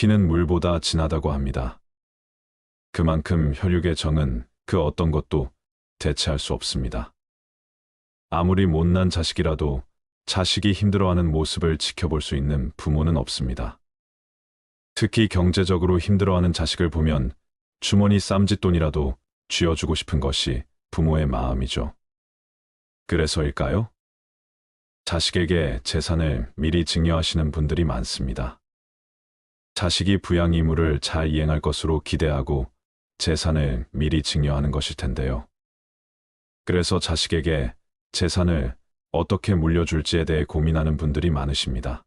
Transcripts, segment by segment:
피는 물보다 진하다고 합니다. 그만큼 혈육의 정은 그 어떤 것도 대체할 수 없습니다. 아무리 못난 자식이라도 자식이 힘들어하는 모습을 지켜볼 수 있는 부모는 없습니다. 특히 경제적으로 힘들어하는 자식을 보면 주머니 쌈짓돈이라도 쥐어주고 싶은 것이 부모의 마음이죠. 그래서일까요? 자식에게 재산을 미리 증여하시는 분들이 많습니다. 자식이 부양 의무를 잘 이행할 것으로 기대하고 재산을 미리 증여하는 것일 텐데요. 그래서 자식에게 재산을 어떻게 물려줄지에 대해 고민하는 분들이 많으십니다.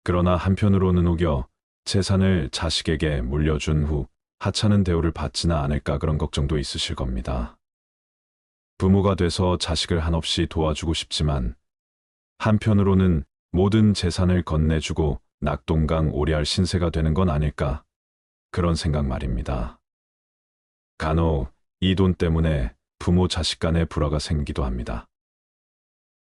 그러나 한편으로는 오겨 재산을 자식에게 물려준 후 하찮은 대우를 받지는 않을까 그런 걱정도 있으실 겁니다. 부모가 돼서 자식을 한없이 도와주고 싶지만 한편으로는 모든 재산을 건네주고 낙동강 오리알 신세가 되는 건 아닐까 그런 생각 말입니다. 간혹 이 돈 때문에 부모 자식 간의 불화가 생기기도 합니다.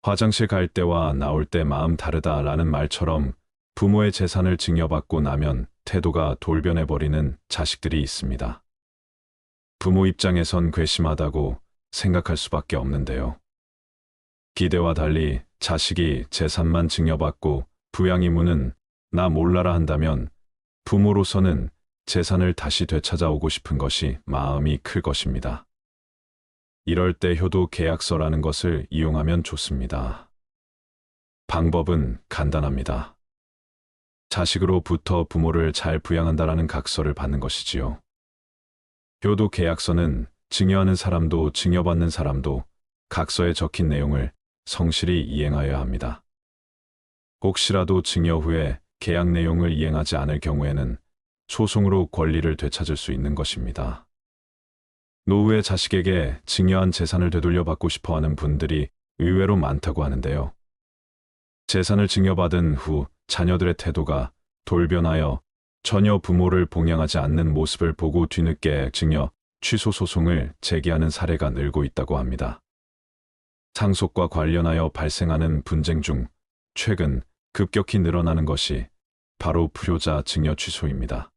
화장실 갈 때와 나올 때 마음 다르다라는 말처럼 부모의 재산을 증여받고 나면 태도가 돌변해버리는 자식들이 있습니다. 부모 입장에선 괘씸하다고 생각할 수밖에 없는데요. 기대와 달리 자식이 재산만 증여받고 부양 의무는 나 몰라라 한다면 부모로서는 재산을 다시 되찾아오고 싶은 것이 마음이 클 것입니다. 이럴 때 효도 계약서라는 것을 이용하면 좋습니다. 방법은 간단합니다. 자식으로부터 부모를 잘 부양한다라는 각서를 받는 것이지요. 효도 계약서는 증여하는 사람도 증여받는 사람도 각서에 적힌 내용을 성실히 이행하여야 합니다. 혹시라도 증여 후에 계약 내용을 이행하지 않을 경우에는 소송으로 권리를 되찾을 수 있는 것입니다. 노후에 자식에게 증여한 재산을 되돌려받고 싶어하는 분들이 의외로 많다고 하는데요. 재산을 증여받은 후 자녀들의 태도가 돌변하여 전혀 부모를 봉양하지 않는 모습을 보고 뒤늦게 증여 취소 소송을 제기하는 사례가 늘고 있다고 합니다. 상속과 관련하여 발생하는 분쟁 중 최근 급격히 늘어나는 것이 바로 불효자 증여 취소입니다.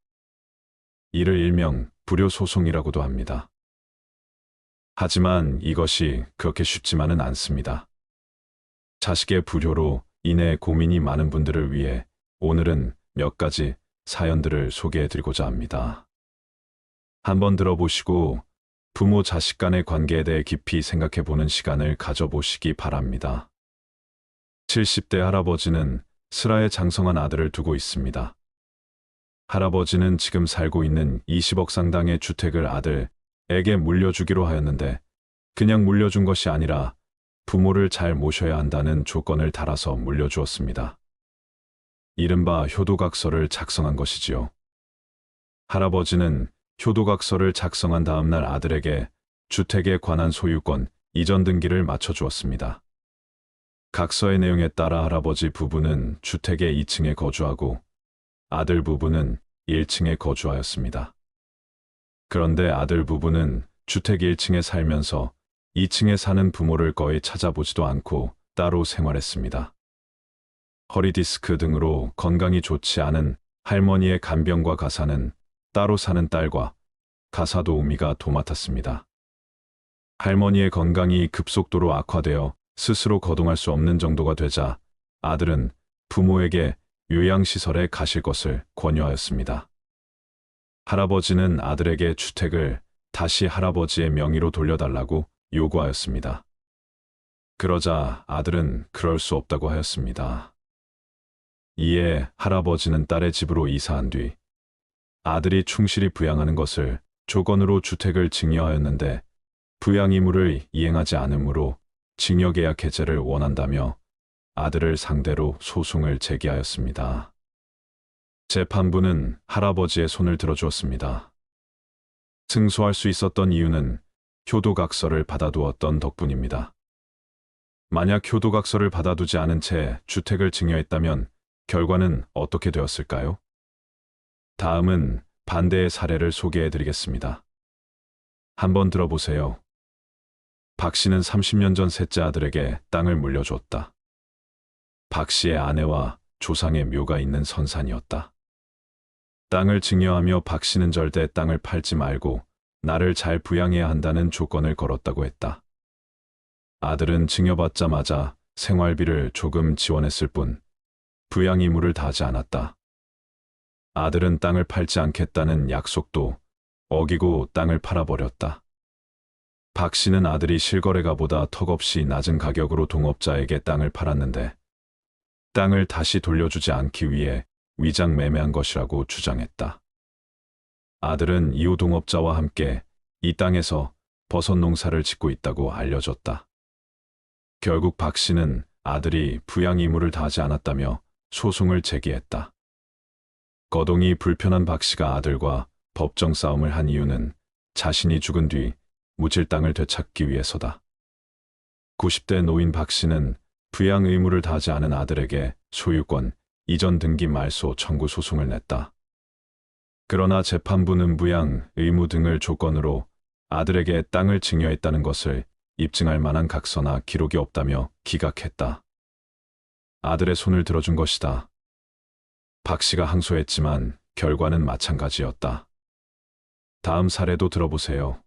이를 일명 불효소송이라고도 합니다. 하지만 이것이 그렇게 쉽지만은 않습니다. 자식의 불효로 인해 고민이 많은 분들을 위해 오늘은 몇 가지 사연들을 소개해드리고자 합니다. 한번 들어보시고 부모 자식 간의 관계에 대해 깊이 생각해보는 시간을 가져보시기 바랍니다. 70대 할아버지는 슬하에 장성한 아들을 두고 있습니다. 할아버지는 지금 살고 있는 20억 상당의 주택을 아들에게 물려주기로 하였는데 그냥 물려준 것이 아니라 부모를 잘 모셔야 한다는 조건을 달아서 물려주었습니다. 이른바 효도각서를 작성한 것이지요. 할아버지는 효도각서를 작성한 다음 날 아들에게 주택에 관한 소유권 이전 등기를 맞춰주었습니다. 각서의 내용에 따라 할아버지 부부는 주택의 2층에 거주하고 아들 부부는 1층에 거주하였습니다. 그런데 아들 부부는 주택 1층에 살면서 2층에 사는 부모를 거의 찾아보지도 않고 따로 생활했습니다. 허리디스크 등으로 건강이 좋지 않은 할머니의 간병과 가사는 따로 사는 딸과 가사 도우미가 도맡았습니다. 할머니의 건강이 급속도로 악화되어 스스로 거동할 수 없는 정도가 되자 아들은 부모에게 요양시설에 가실 것을 권유하였습니다. 할아버지는 아들에게 주택을 다시 할아버지의 명의로 돌려달라고 요구하였습니다. 그러자 아들은 그럴 수 없다고 하였습니다. 이에 할아버지는 딸의 집으로 이사한 뒤 아들이 충실히 부양하는 것을 조건으로 주택을 증여하였는데 부양 의무를 이행하지 않으므로 증여계약 해제를 원한다며 아들을 상대로 소송을 제기하였습니다. 재판부는 할아버지의 손을 들어주었습니다. 승소할 수 있었던 이유는 효도각서를 받아두었던 덕분입니다. 만약 효도각서를 받아두지 않은 채 주택을 증여했다면 결과는 어떻게 되었을까요? 다음은 반대의 사례를 소개해드리겠습니다. 한번 들어보세요. 박 씨는 30년 전 셋째 아들에게 땅을 물려주었다. 박 씨의 아내와 조상의 묘가 있는 선산이었다. 땅을 증여하며 박 씨는 절대 땅을 팔지 말고 나를 잘 부양해야 한다는 조건을 걸었다고 했다. 아들은 증여받자마자 생활비를 조금 지원했을 뿐 부양 의무를 다하지 않았다. 아들은 땅을 팔지 않겠다는 약속도 어기고 땅을 팔아버렸다. 박 씨는 아들이 실거래가보다 턱없이 낮은 가격으로 동업자에게 땅을 팔았는데 땅을 다시 돌려주지 않기 위해 위장 매매한 것이라고 주장했다. 아들은 이후 동업자와 함께 이 땅에서 버섯 농사를 짓고 있다고 알려졌다. 결국 박 씨는 아들이 부양 의무를 다하지 않았다며 소송을 제기했다. 거동이 불편한 박 씨가 아들과 법정 싸움을 한 이유는 자신이 죽은 뒤 묻힐 땅을 되찾기 위해서다. 90대 노인 박 씨는 부양 의무를 다하지 않은 아들에게 소유권, 이전 등기 말소 청구 소송을 냈다. 그러나 재판부는 부양 의무 등을 조건으로 아들에게 땅을 증여했다는 것을 입증할 만한 각서나 기록이 없다며 기각했다. 아들의 손을 들어준 것이다. 박 씨가 항소했지만 결과는 마찬가지였다. 다음 사례도 들어보세요.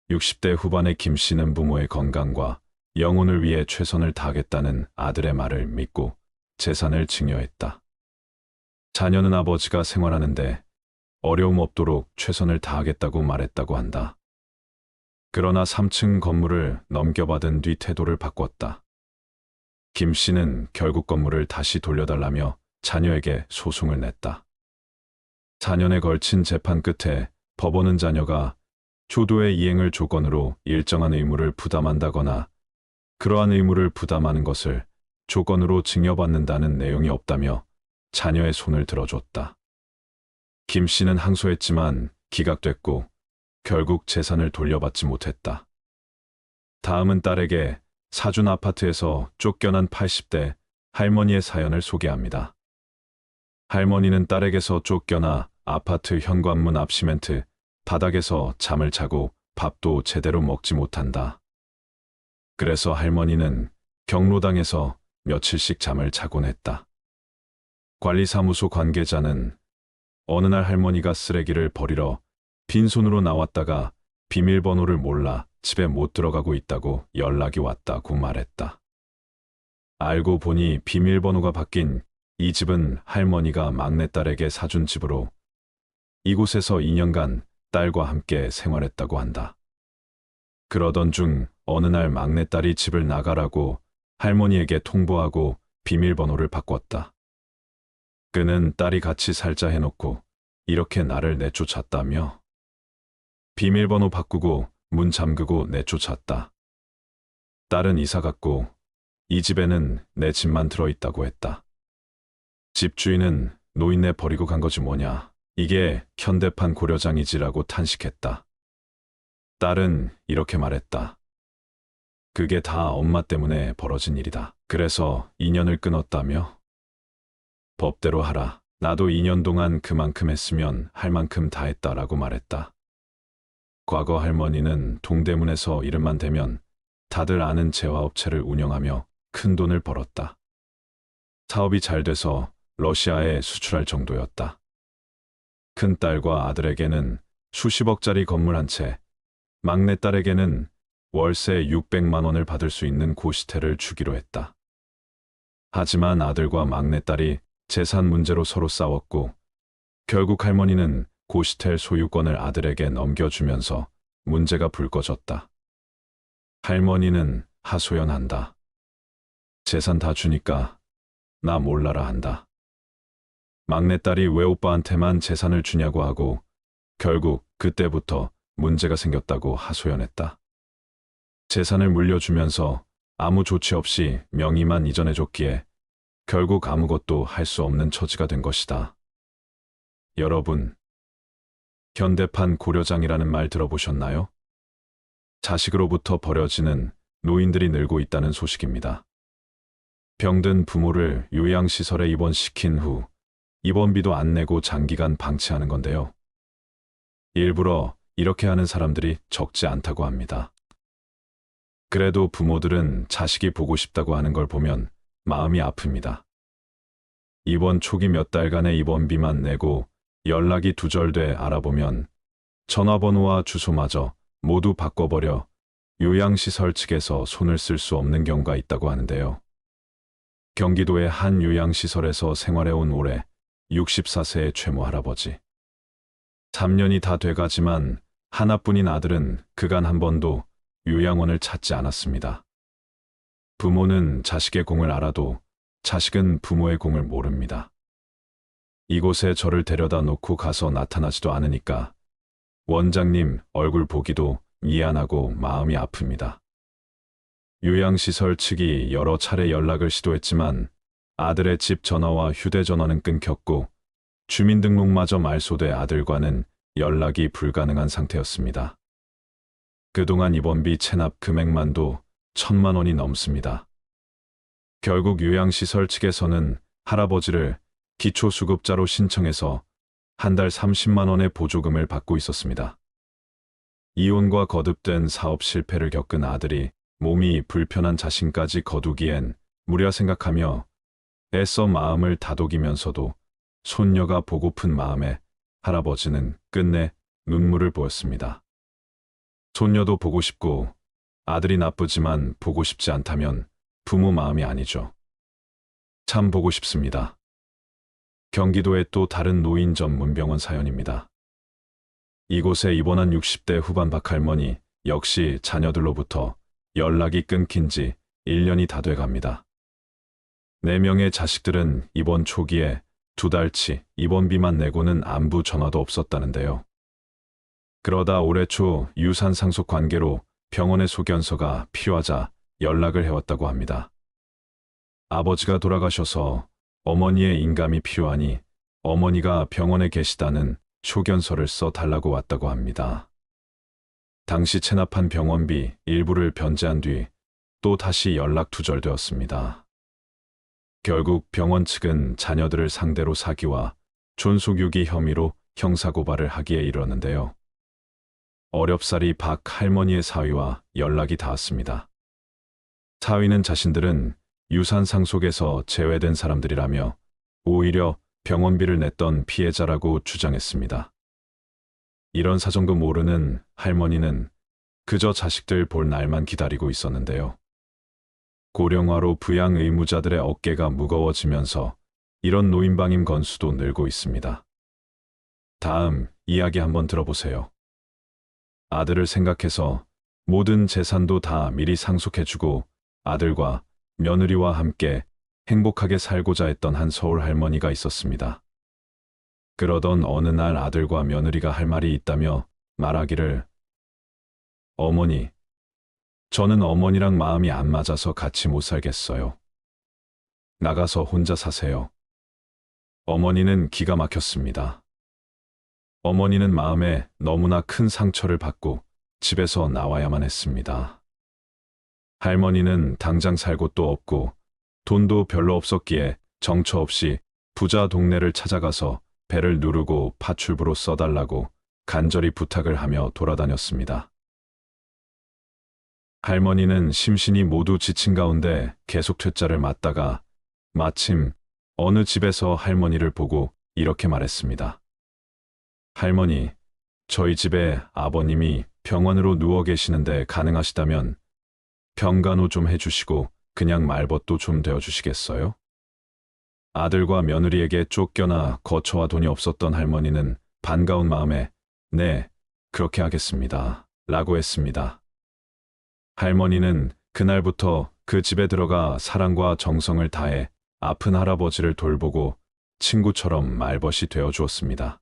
60대 후반의 김 씨는 부모의 건강과 영혼을 위해 최선을 다하겠다는 아들의 말을 믿고 재산을 증여했다. 자녀는 아버지가 생활하는데 어려움 없도록 최선을 다하겠다고 말했다고 한다. 그러나 3층 건물을 넘겨받은 뒤 태도를 바꿨다. 김 씨는 결국 건물을 다시 돌려달라며 자녀에게 소송을 냈다. 4년에 걸친 재판 끝에 법원은 자녀가 조도의 이행을 조건으로 일정한 의무를 부담한다거나 그러한 의무를 부담하는 것을 조건으로 증여받는다는 내용이 없다며 자녀의 손을 들어줬다. 김 씨는 항소했지만 기각됐고 결국 재산을 돌려받지 못했다. 다음은 딸에게 사준 아파트에서 쫓겨난 80대 할머니의 사연을 소개합니다. 할머니는 딸에게서 쫓겨나 아파트 현관문 앞 시멘트 바닥에서 잠을 자고 밥도 제대로 먹지 못한다. 그래서 할머니는 경로당에서 며칠씩 잠을 자곤 했다. 관리사무소 관계자는 어느 날 할머니가 쓰레기를 버리러 빈손으로 나왔다가 비밀번호를 몰라 집에 못 들어가고 있다고 연락이 왔다고 말했다. 알고 보니 비밀번호가 바뀐 이 집은 할머니가 막내딸에게 사준 집으로 이곳에서 2년간 딸과 함께 생활했다고 한다. 그러던 중 어느 날 막내딸이 집을 나가라고 할머니에게 통보하고 비밀번호를 바꿨다. 그는 딸이 같이 살자 해놓고 이렇게 나를 내쫓았다며 비밀번호 바꾸고 문 잠그고 내쫓았다. 딸은 이사 갔고 이 집에는 내 집만 들어있다고 했다. 집주인은 노인네 버리고 간 거지 뭐냐. 이게 현대판 고려장이지라고 탄식했다. 딸은 이렇게 말했다. 그게 다 엄마 때문에 벌어진 일이다. 그래서 인연을 끊었다며? 법대로 하라. 나도 2년 동안 그만큼 했으면 할 만큼 다 했다라고 말했다. 과거 할머니는 동대문에서 이름만 대면 다들 아는 재화업체를 운영하며 큰 돈을 벌었다. 사업이 잘 돼서 러시아에 수출할 정도였다. 큰딸과 아들에게는 수십억짜리 건물 한 채, 막내딸에게는 월세 600만 원을 받을 수 있는 고시텔을 주기로 했다. 하지만 아들과 막내딸이 재산 문제로 서로 싸웠고 결국 할머니는 고시텔 소유권을 아들에게 넘겨주면서 문제가 불 꺼졌다. 할머니는 하소연한다. 재산 다 주니까 나 몰라라 한다. 막내딸이 왜 오빠한테만 재산을 주냐고 하고 결국 그때부터 문제가 생겼다고 하소연했다. 재산을 물려주면서 아무 조치 없이 명의만 이전해줬기에 결국 아무것도 할 수 없는 처지가 된 것이다. 여러분, 현대판 고려장이라는 말 들어보셨나요? 자식으로부터 버려지는 노인들이 늘고 있다는 소식입니다. 병든 부모를 요양시설에 입원시킨 후 입원비도 안 내고 장기간 방치하는 건데요. 일부러 이렇게 하는 사람들이 적지 않다고 합니다. 그래도 부모들은 자식이 보고 싶다고 하는 걸 보면 마음이 아픕니다. 입원 초기 몇 달간의 입원비만 내고 연락이 두절돼 알아보면 전화번호와 주소마저 모두 바꿔버려 요양시설 측에서 손을 쓸 수 없는 경우가 있다고 하는데요. 경기도의 한 요양시설에서 생활해온 올해 64세의 최모 할아버지. 3년이 다 돼가지만 하나뿐인 아들은 그간 한 번도 요양원을 찾지 않았습니다. 부모는 자식의 공을 알아도 자식은 부모의 공을 모릅니다. 이곳에 저를 데려다 놓고 가서 나타나지도 않으니까 원장님 얼굴 보기도 미안하고 마음이 아픕니다. 요양시설 측이 여러 차례 연락을 시도했지만 아들의 집 전화와 휴대전화는 끊겼고 주민등록마저 말소돼 아들과는 연락이 불가능한 상태였습니다. 그동안 입원비 체납 금액만도 1,000만 원이 넘습니다. 결국 요양시설 측에서는 할아버지를 기초수급자로 신청해서 한 달 30만 원의 보조금을 받고 있었습니다. 이혼과 거듭된 사업 실패를 겪은 아들이 몸이 불편한 자신까지 거두기엔 무려 생각하며 애써 마음을 다독이면서도 손녀가 보고픈 마음에 할아버지는 끝내 눈물을 보였습니다. 손녀도 보고 싶고 아들이 나쁘지만 보고 싶지 않다면 부모 마음이 아니죠. 참 보고 싶습니다. 경기도의 또 다른 노인 전문 병원 사연입니다. 이곳에 입원한 60대 후반 박할머니 역시 자녀들로부터 연락이 끊긴 지 1년이 다 돼갑니다. 4명의 자식들은 입원 초기에 2달치 입원비만 내고는 안부 전화도 없었다는데요. 그러다 올해 초 유산 상속 관계로 병원에 소견서가 필요하자 연락을 해왔다고 합니다. 아버지가 돌아가셔서 어머니의 인감이 필요하니 어머니가 병원에 계시다는 소견서를 써달라고 왔다고 합니다. 당시 체납한 병원비 일부를 변제한 뒤 또 다시 연락 두절되었습니다. 결국 병원 측은 자녀들을 상대로 사기와 존속유기 혐의로 형사고발을 하기에 이르렀는데요. 어렵사리 박 할머니의 사위와 연락이 닿았습니다. 사위는 자신들은 유산 상속에서 제외된 사람들이라며 오히려 병원비를 냈던 피해자라고 주장했습니다. 이런 사정도 모르는 할머니는 그저 자식들 볼 날만 기다리고 있었는데요. 고령화로 부양 의무자들의 어깨가 무거워지면서 이런 노인방임 건수도 늘고 있습니다. 다음 이야기 한번 들어보세요. 아들을 생각해서 모든 재산도 다 미리 상속해주고 아들과 며느리와 함께 행복하게 살고자 했던 한 서울 할머니가 있었습니다. 그러던 어느 날 아들과 며느리가 할 말이 있다며 말하기를 어머니, 저는 어머니랑 마음이 안 맞아서 같이 못 살겠어요. 나가서 혼자 사세요. 어머니는 기가 막혔습니다. 어머니는 마음에 너무나 큰 상처를 받고 집에서 나와야만 했습니다. 할머니는 당장 살 곳도 없고 돈도 별로 없었기에 정처 없이 부자 동네를 찾아가서 배를 누르고 파출부로 써달라고 간절히 부탁을 하며 돌아다녔습니다. 할머니는 심신이 모두 지친 가운데 계속 퇴짜를 맞다가 마침 어느 집에서 할머니를 보고 이렇게 말했습니다. 할머니, 저희 집에 아버님이 병원으로 누워 계시는데 가능하시다면 병간호 좀 해주시고 그냥 말벗도 좀 되어주시겠어요? 아들과 며느리에게 쫓겨나 거처와 돈이 없었던 할머니는 반가운 마음에 네, 그렇게 하겠습니다. 라고 했습니다. 할머니는 그날부터 그 집에 들어가 사랑과 정성을 다해 아픈 할아버지를 돌보고 친구처럼 말벗이 되어 주었습니다.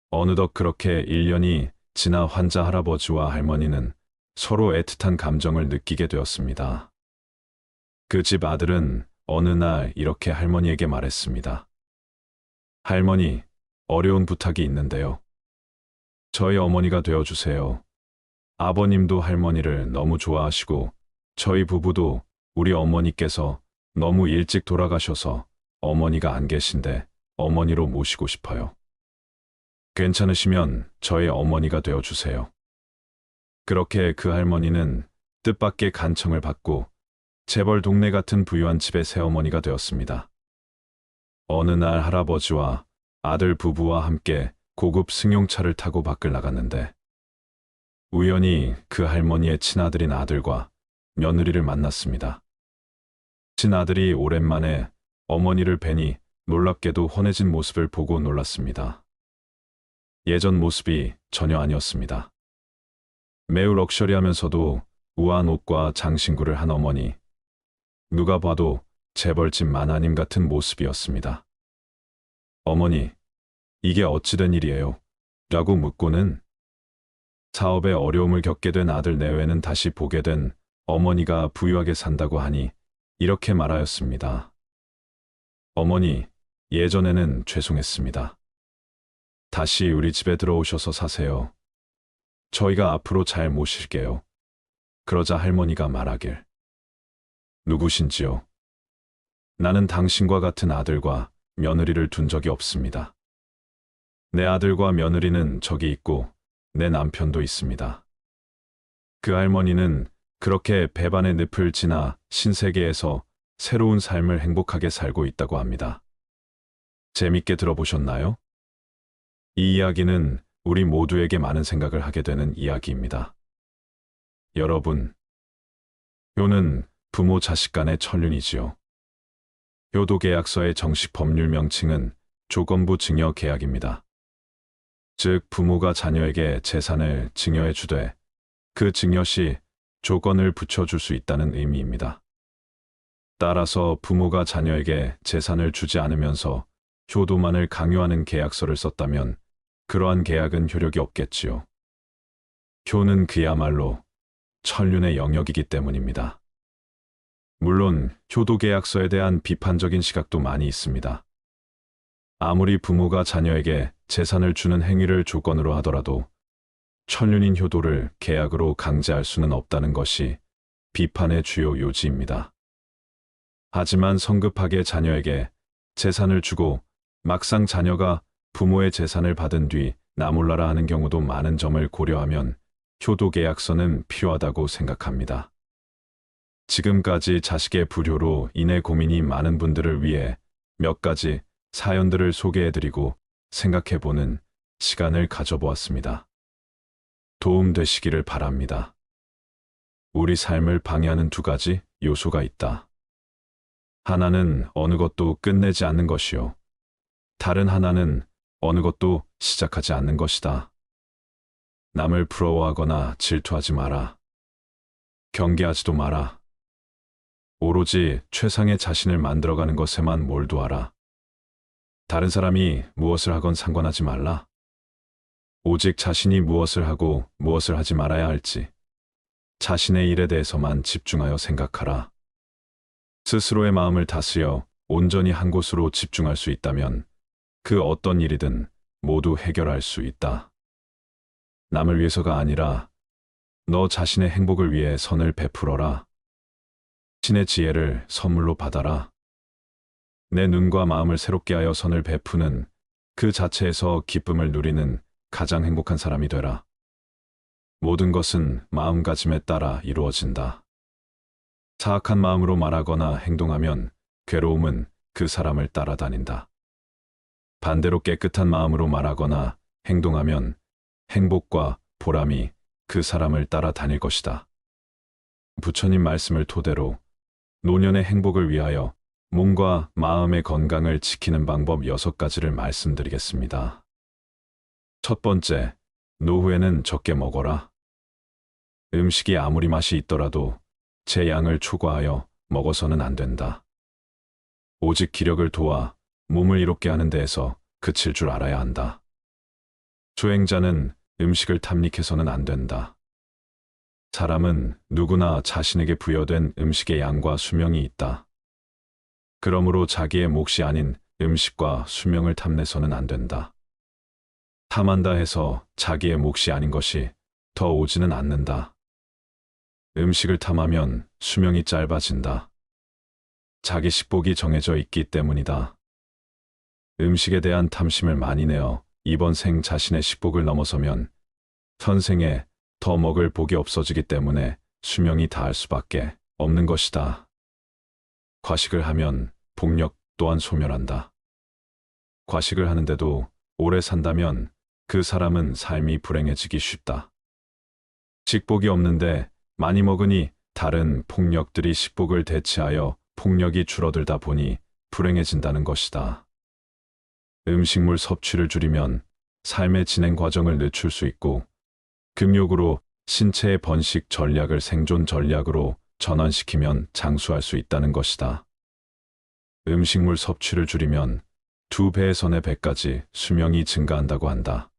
어느덧 그렇게 1년이 지나 환자 할아버지와 할머니는 서로 애틋한 감정을 느끼게 되었습니다. 그 집 아들은 어느 날 이렇게 할머니에게 말했습니다. 할머니, 어려운 부탁이 있는데요. 저희 어머니가 되어주세요. 아버님도 할머니를 너무 좋아하시고 저희 부부도 우리 어머니께서 너무 일찍 돌아가셔서 어머니가 안 계신데 어머니로 모시고 싶어요. 괜찮으시면 저의 어머니가 되어주세요. 그렇게 그 할머니는 뜻밖의 간청을 받고 재벌 동네 같은 부유한 집의 새어머니가 되었습니다. 어느 날 할아버지와 아들 부부와 함께 고급 승용차를 타고 밖을 나갔는데 우연히 그 할머니의 친아들인 아들과 며느리를 만났습니다. 친아들이 오랜만에 어머니를 뵈니 놀랍게도 헌해진 모습을 보고 놀랐습니다. 예전 모습이 전혀 아니었습니다. 매우 럭셔리하면서도 우아한 옷과 장신구를 한 어머니. 누가 봐도 재벌집 마나님 같은 모습이었습니다. 어머니, 이게 어찌된 일이에요? 라고 묻고는 사업에 어려움을 겪게 된 아들 내외는 다시 보게 된 어머니가 부유하게 산다고 하니 이렇게 말하였습니다. 어머니, 예전에는 죄송했습니다. 다시 우리 집에 들어오셔서 사세요. 저희가 앞으로 잘 모실게요. 그러자 할머니가 말하길. 누구신지요? 나는 당신과 같은 아들과 며느리를 둔 적이 없습니다. 내 아들과 며느리는 저기 있고 내 남편도 있습니다. 그 할머니는 그렇게 배반의 늪을 지나 신세계에서 새로운 삶을 행복하게 살고 있다고 합니다. 재밌게 들어보셨나요? 이 이야기는 우리 모두에게 많은 생각을 하게 되는 이야기입니다. 여러분, 효는 부모 자식 간의 천륜이지요. 효도계약서의 정식 법률 명칭은 조건부 증여 계약입니다. 즉 부모가 자녀에게 재산을 증여해 주되 그 증여 시 조건을 붙여줄 수 있다는 의미입니다. 따라서 부모가 자녀에게 재산을 주지 않으면서 효도만을 강요하는 계약서를 썼다면 그러한 계약은 효력이 없겠지요. 효는 그야말로 천륜의 영역이기 때문입니다. 물론 효도계약서에 대한 비판적인 시각도 많이 있습니다. 아무리 부모가 자녀에게 재산을 주는 행위를 조건으로 하더라도 천륜인 효도를 계약으로 강제할 수는 없다는 것이 비판의 주요 요지입니다. 하지만 성급하게 자녀에게 재산을 주고 막상 자녀가 부모의 재산을 받은 뒤 나몰라라 하는 경우도 많은 점을 고려하면 효도계약서는 필요하다고 생각합니다. 지금까지 자식의 불효로 인해 고민이 많은 분들을 위해 몇 가지 사연들을 소개해드리고 생각해보는 시간을 가져보았습니다. 도움되시기를 바랍니다. 우리 삶을 방해하는 두 가지 요소가 있다. 하나는 어느 것도 끝내지 않는 것이요. 다른 하나는 어느 것도 시작하지 않는 것이다. 남을 부러워하거나 질투하지 마라. 경계하지도 마라. 오로지 최상의 자신을 만들어가는 것에만 몰두하라. 다른 사람이 무엇을 하건 상관하지 말라. 오직 자신이 무엇을 하고 무엇을 하지 말아야 할지 자신의 일에 대해서만 집중하여 생각하라. 스스로의 마음을 다스려 온전히 한 곳으로 집중할 수 있다면 그 어떤 일이든 모두 해결할 수 있다. 남을 위해서가 아니라 너 자신의 행복을 위해 선을 베풀어라. 신의 지혜를 선물로 받아라. 내 눈과 마음을 새롭게 하여 선을 베푸는 그 자체에서 기쁨을 누리는 가장 행복한 사람이 되라. 모든 것은 마음가짐에 따라 이루어진다. 사악한 마음으로 말하거나 행동하면 괴로움은 그 사람을 따라다닌다. 반대로 깨끗한 마음으로 말하거나 행동하면 행복과 보람이 그 사람을 따라다닐 것이다. 부처님 말씀을 토대로 노년의 행복을 위하여 몸과 마음의 건강을 지키는 방법 6가지를 말씀드리겠습니다. 첫 번째, 노후에는 적게 먹어라. 음식이 아무리 맛이 있더라도 제 양을 초과하여 먹어서는 안 된다. 오직 기력을 도와 몸을 이롭게 하는 데에서 그칠 줄 알아야 한다. 수행자는 음식을 탐닉해서는 안 된다. 사람은 누구나 자신에게 부여된 음식의 양과 수명이 있다. 그러므로 자기의 몫이 아닌 음식과 수명을 탐내서는 안 된다. 탐한다 해서 자기의 몫이 아닌 것이 더 오지는 않는다. 음식을 탐하면 수명이 짧아진다. 자기 식복이 정해져 있기 때문이다. 음식에 대한 탐심을 많이 내어 이번 생 자신의 식복을 넘어서면 현생에 더 먹을 복이 없어지기 때문에 수명이 다할 수밖에 없는 것이다. 과식을 하면 복력 또한 소멸한다. 과식을 하는데도 오래 산다면 그 사람은 삶이 불행해지기 쉽다. 식복이 없는데 많이 먹으니 다른 폭력들이 식복을 대체하여 폭력이 줄어들다 보니 불행해진다는 것이다. 음식물 섭취를 줄이면 삶의 진행 과정을 늦출 수 있고, 금욕으로 신체의 번식 전략을 생존 전략으로 전환시키면 장수할 수 있다는 것이다. 음식물 섭취를 줄이면 2배에서 4배까지 수명이 증가한다고 한다.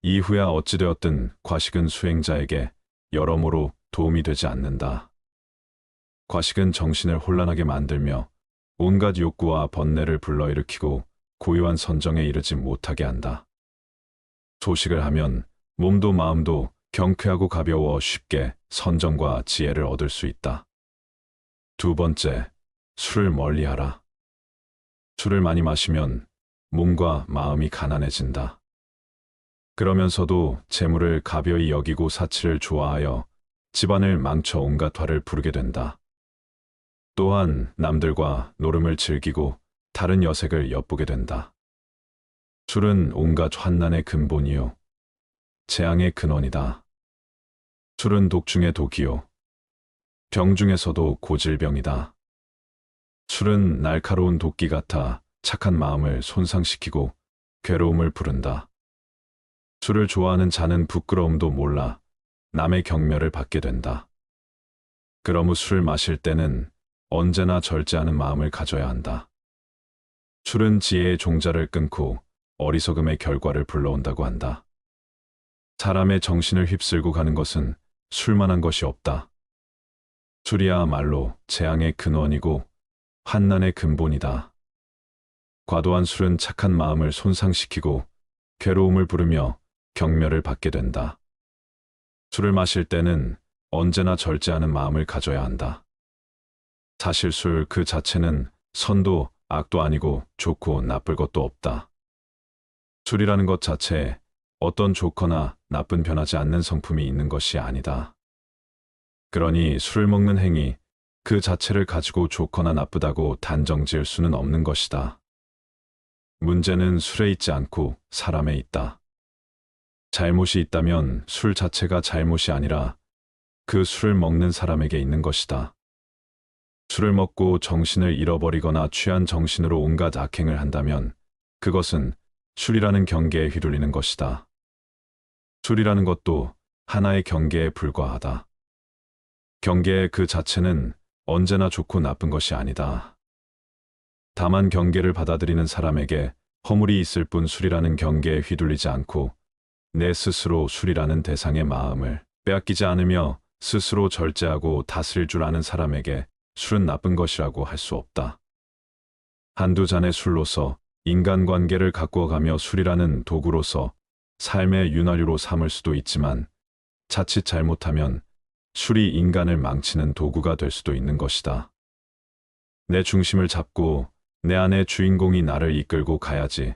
이후야 어찌되었든 과식은 수행자에게 여러모로 도움이 되지 않는다. 과식은 정신을 혼란하게 만들며 온갖 욕구와 번뇌를 불러일으키고 고요한 선정에 이르지 못하게 한다. 소식을 하면 몸도 마음도 경쾌하고 가벼워 쉽게 선정과 지혜를 얻을 수 있다. 2번째, 술을 멀리하라. 술을 많이 마시면 몸과 마음이 가난해진다. 그러면서도 재물을 가벼이 여기고 사치를 좋아하여 집안을 망쳐 온갖 화를 부르게 된다. 또한 남들과 노름을 즐기고 다른 여색을 엿보게 된다. 술은 온갖 환난의 근본이요, 재앙의 근원이다. 술은 독 중의 독이요, 병 중에서도 고질병이다. 술은 날카로운 도끼 같아 착한 마음을 손상시키고 괴로움을 부른다. 술을 좋아하는 자는 부끄러움도 몰라 남의 경멸을 받게 된다. 그러므 술을 마실 때는 언제나 절제하는 마음을 가져야 한다. 술은 지혜의 종자를 끊고 어리석음의 결과를 불러온다고 한다. 사람의 정신을 휩쓸고 가는 것은 술만한 것이 없다. 술이야말로 재앙의 근원이고 환난의 근본이다. 과도한 술은 착한 마음을 손상시키고 괴로움을 부르며 경멸을 받게 된다. 술을 마실 때는 언제나 절제하는 마음을 가져야 한다. 사실 술 그 자체는 선도 악도 아니고 좋고 나쁠 것도 없다. 술이라는 것 자체에 어떤 좋거나 나쁜 변하지 않는 성품이 있는 것이 아니다. 그러니 술을 먹는 행위 그 자체를 가지고 좋거나 나쁘다고 단정 지을 수는 없는 것이다. 문제는 술에 있지 않고 사람에 있다. 잘못이 있다면 술 자체가 잘못이 아니라 그 술을 먹는 사람에게 있는 것이다. 술을 먹고 정신을 잃어버리거나 취한 정신으로 온갖 악행을 한다면 그것은 술이라는 경계에 휘둘리는 것이다. 술이라는 것도 하나의 경계에 불과하다. 경계 그 자체는 언제나 좋고 나쁜 것이 아니다. 다만 경계를 받아들이는 사람에게 허물이 있을 뿐 술이라는 경계에 휘둘리지 않고 내 스스로 술이라는 대상의 마음을 빼앗기지 않으며 스스로 절제하고 다스릴 줄 아는 사람에게 술은 나쁜 것이라고 할 수 없다. 한두 잔의 술로서 인간관계를 가꾸어가며 술이라는 도구로서 삶의 윤활유로 삼을 수도 있지만 자칫 잘못하면 술이 인간을 망치는 도구가 될 수도 있는 것이다. 내 중심을 잡고 내 안의 주인공이 나를 이끌고 가야지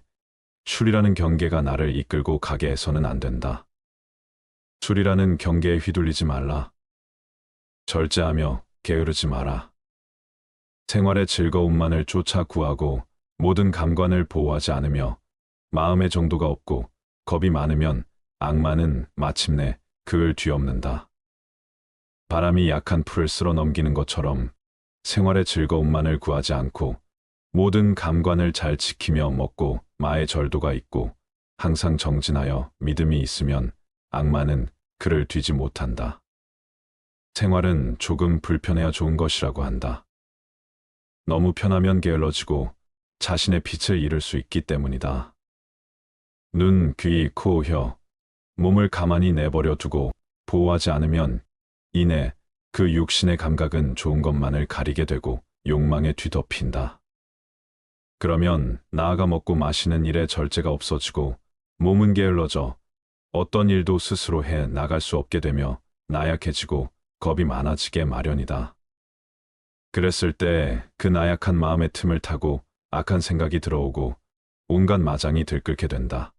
술이라는 경계가 나를 이끌고 가게 해서는 안 된다. 술이라는 경계에 휘둘리지 말라. 절제하며 게으르지 마라. 생활의 즐거움만을 쫓아 구하고 모든 감관을 보호하지 않으며 마음의 정도가 없고 겁이 많으면 악마는 마침내 그를 뒤엎는다. 바람이 약한 풀을 쓸어 넘기는 것처럼 생활의 즐거움만을 구하지 않고 모든 감관을 잘 지키며 먹고 마의 절도가 있고 항상 정진하여 믿음이 있으면 악마는 그를 뒤지 못한다. 생활은 조금 불편해야 좋은 것이라고 한다. 너무 편하면 게을러지고 자신의 빛을 잃을 수 있기 때문이다. 눈, 귀, 코, 혀, 몸을 가만히 내버려 두고 보호하지 않으면 이내 그 육신의 감각은 좋은 것만을 가리게 되고 욕망에 뒤덮인다. 그러면 나아가 먹고 마시는 일에 절제가 없어지고 몸은 게을러져 어떤 일도 스스로 해 나갈 수 없게 되며 나약해지고 겁이 많아지게 마련이다. 그랬을 때 그 나약한 마음의 틈을 타고 악한 생각이 들어오고 온갖 마장이 들끓게 된다.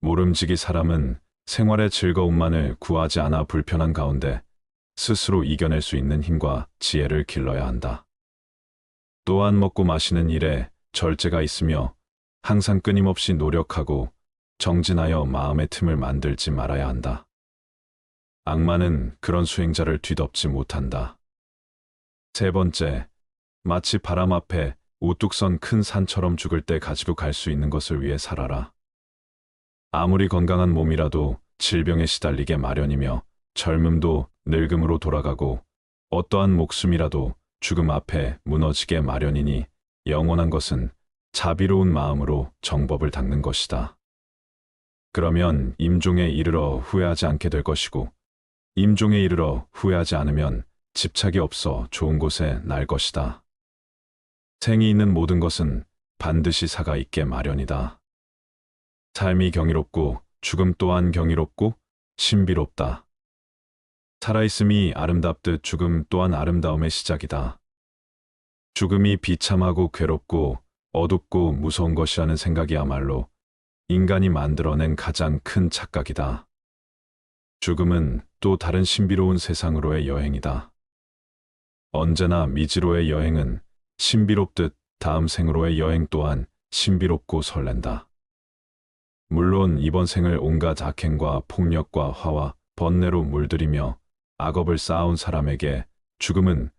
모름지기 사람은 생활의 즐거움만을 구하지 않아 불편한 가운데 스스로 이겨낼 수 있는 힘과 지혜를 길러야 한다. 또한 먹고 마시는 일에 절제가 있으며 항상 끊임없이 노력하고 정진하여 마음의 틈을 만들지 말아야 한다. 악마는 그런 수행자를 뒤덮지 못한다. 세 번째, 마치 바람 앞에 우뚝 선 큰 산처럼 죽을 때 가지고 갈 수 있는 것을 위해 살아라. 아무리 건강한 몸이라도 질병에 시달리게 마련이며 젊음도 늙음으로 돌아가고 어떠한 목숨이라도 죽음 앞에 무너지게 마련이니 영원한 것은 자비로운 마음으로 정법을 닦는 것이다. 그러면 임종에 이르러 후회하지 않게 될 것이고 임종에 이르러 후회하지 않으면 집착이 없어 좋은 곳에 날 것이다. 생이 있는 모든 것은 반드시 사가 있게 마련이다. 삶이 경이롭고 죽음 또한 경이롭고 신비롭다. 살아있음이 아름답듯 죽음 또한 아름다움의 시작이다. 죽음이 비참하고 괴롭고 어둡고 무서운 것이라는 생각이야말로 인간이 만들어낸 가장 큰 착각이다. 죽음은 또 다른 신비로운 세상으로의 여행이다. 언제나 미지로의 여행은 신비롭듯 다음 생으로의 여행 또한 신비롭고 설렌다. 물론 이번 생을 온갖 악행과 폭력과 화와 번뇌로 물들이며 악업을 쌓아온 사람에게 죽음은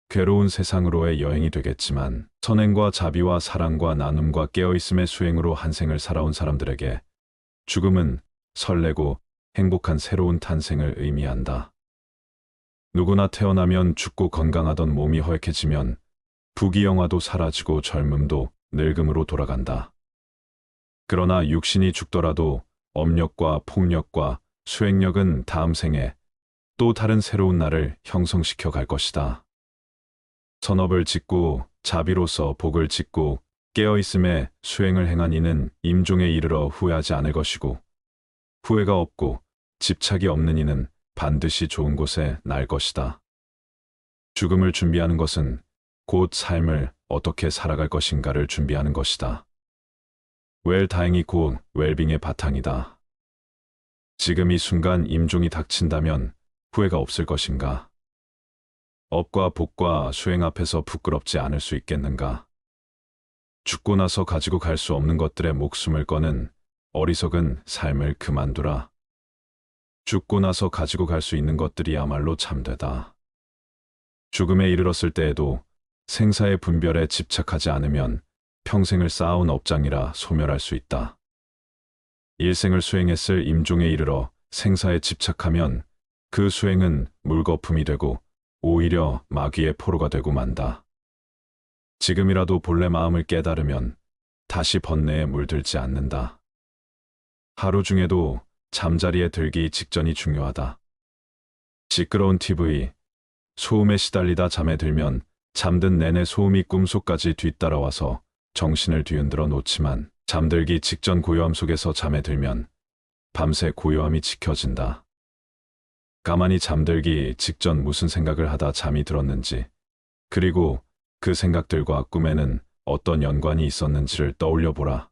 괴로운 세상으로의 여행이 되겠지만 선행과 자비와 사랑과 나눔과 깨어있음의 수행으로 한 생을 살아온 사람들에게 죽음은 설레고 행복한 새로운 탄생을 의미한다. 누구나 태어나면 죽고 건강하던 몸이 헐케지면 부귀영화도 사라지고 젊음도 늙음으로 돌아간다. 그러나 육신이 죽더라도 업력과 폭력과 수행력은 다음 생에 또 다른 새로운 나를 형성시켜 갈 것이다. 선업을 짓고 자비로서 복을 짓고 깨어있음에 수행을 행한 이는 임종에 이르러 후회하지 않을 것이고 후회가 없고 집착이 없는 이는 반드시 좋은 곳에 날 것이다. 죽음을 준비하는 것은 곧 삶을 어떻게 살아갈 것인가를 준비하는 것이다. 웰다잉이 곧 웰빙의 바탕이다. 지금 이 순간 임종이 닥친다면 후회가 없을 것인가? 업과 복과 수행 앞에서 부끄럽지 않을 수 있겠는가? 죽고 나서 가지고 갈 수 없는 것들의 목숨을 거는 어리석은 삶을 그만두라. 죽고 나서 가지고 갈 수 있는 것들이야말로 참되다. 죽음에 이르렀을 때에도 생사의 분별에 집착하지 않으면 평생을 쌓아온 업장이라 소멸할 수 있다. 일생을 수행했을 임종에 이르러 생사에 집착하면 그 수행은 물거품이 되고 오히려 마귀의 포로가 되고 만다. 지금이라도 본래 마음을 깨달으면 다시 번뇌에 물들지 않는다. 하루 중에도 잠자리에 들기 직전이 중요하다. 시끄러운 TV, 소음에 시달리다 잠에 들면 잠든 내내 소음이 꿈속까지 뒤따라와서 정신을 뒤흔들어 놓지만 잠들기 직전 고요함 속에서 잠에 들면 밤새 고요함이 지켜진다. 가만히 잠들기 직전 무슨 생각을 하다 잠이 들었는지, 그리고 그 생각들과 꿈에는 어떤 연관이 있었는지를 떠올려 보라.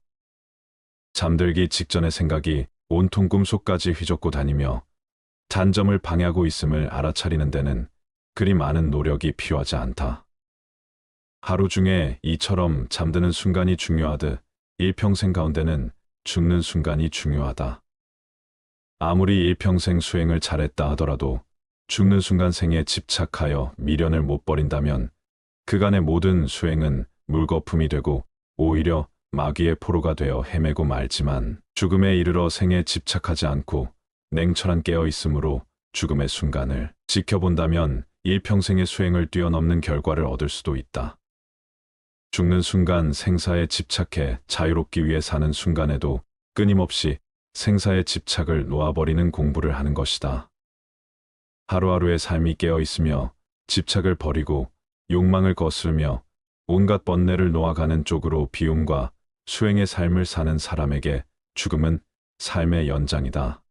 잠들기 직전의 생각이 온통 꿈속까지 휘젓고 다니며 단점을 방해하고 있음을 알아차리는 데는 그리 많은 노력이 필요하지 않다. 하루 중에 이처럼 잠드는 순간이 중요하듯 일평생 가운데는 죽는 순간이 중요하다. 아무리 일평생 수행을 잘했다 하더라도 죽는 순간 생에 집착하여 미련을 못 버린다면 그간의 모든 수행은 물거품이 되고 오히려 마귀의 포로가 되어 헤매고 말지만 죽음에 이르러 생에 집착하지 않고 냉철한 깨어있음으로 죽음의 순간을 지켜본다면 일평생의 수행을 뛰어넘는 결과를 얻을 수도 있다. 죽는 순간 생사에 집착해 자유롭기 위해 사는 순간에도 끊임없이 생사의 집착을 놓아버리는 공부를 하는 것이다. 하루하루의 삶이 깨어있으며 집착을 버리고 욕망을 거스르며 온갖 번뇌를 놓아가는 쪽으로 비움과 수행의 삶을 사는 사람에게 죽음은 삶의 연장이다.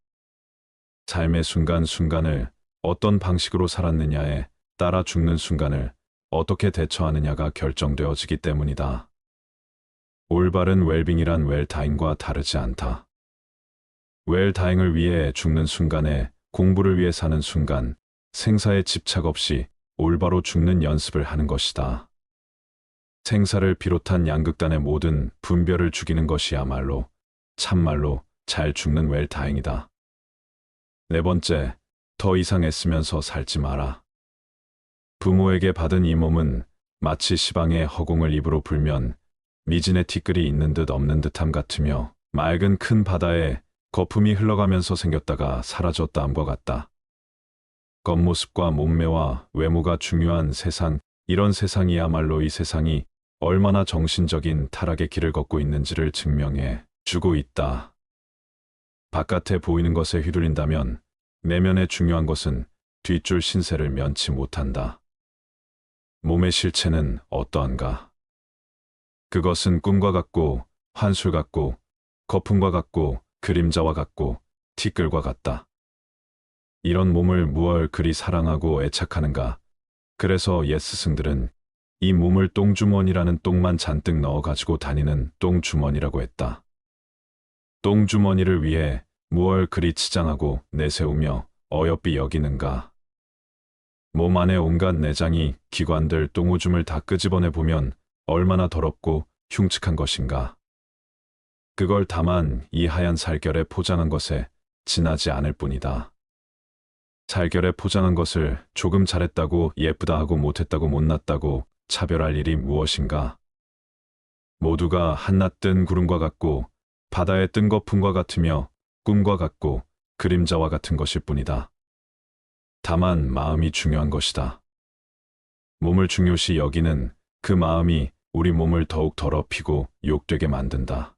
삶의 순간순간을 어떤 방식으로 살았느냐에 따라 죽는 순간을 어떻게 대처하느냐가 결정되어지기 때문이다. 올바른 웰빙이란 웰다잉과 다르지 않다. 웰다잉을 위해 죽는 순간에 공부를 위해 사는 순간 생사에 집착 없이 올바로 죽는 연습을 하는 것이다. 생사를 비롯한 양극단의 모든 분별을 죽이는 것이야말로 참말로 잘 죽는 웰 다행이다. 네 번째, 더 이상 애쓰면서 살지 마라. 부모에게 받은 이 몸은 마치 시방의 허공을 입으로 불면 미진의 티끌이 있는 듯 없는 듯함 같으며 맑은 큰 바다에 거품이 흘러가면서 생겼다가 사라졌다함과 같다. 겉모습과 몸매와 외모가 중요한 세상, 이런 세상이야말로 이 세상이 얼마나 정신적인 타락의 길을 걷고 있는지를 증명해 주고 있다. 바깥에 보이는 것에 휘둘린다면 내면에 중요한 것은 뒷줄 신세를 면치 못한다. 몸의 실체는 어떠한가? 그것은 꿈과 같고 환술 같고 거품과 같고 그림자와 같고 티끌과 같다. 이런 몸을 무얼 그리 사랑하고 애착하는가? 그래서 옛 스승들은 이 몸을 똥주머니라는 똥만 잔뜩 넣어 가지고 다니는 똥주머니라고 했다. 똥주머니를 위해 무얼 그리 치장하고 내세우며 어여삐 여기는가? 몸 안에 온갖 내장이 기관들 똥오줌을 다 끄집어내 보면 얼마나 더럽고 흉측한 것인가? 그걸 다만 이 하얀 살결에 포장한 것에 지나지 않을 뿐이다. 살결에 포장한 것을 조금 잘했다고 예쁘다 하고 못했다고 못났다고 차별할 일이 무엇인가? 모두가 한낮 뜬 구름과 같고 바다에 뜬 거품과 같으며 꿈과 같고 그림자와 같은 것일 뿐이다. 다만 마음이 중요한 것이다. 몸을 중요시 여기는 그 마음이 우리 몸을 더욱 더럽히고 욕되게 만든다.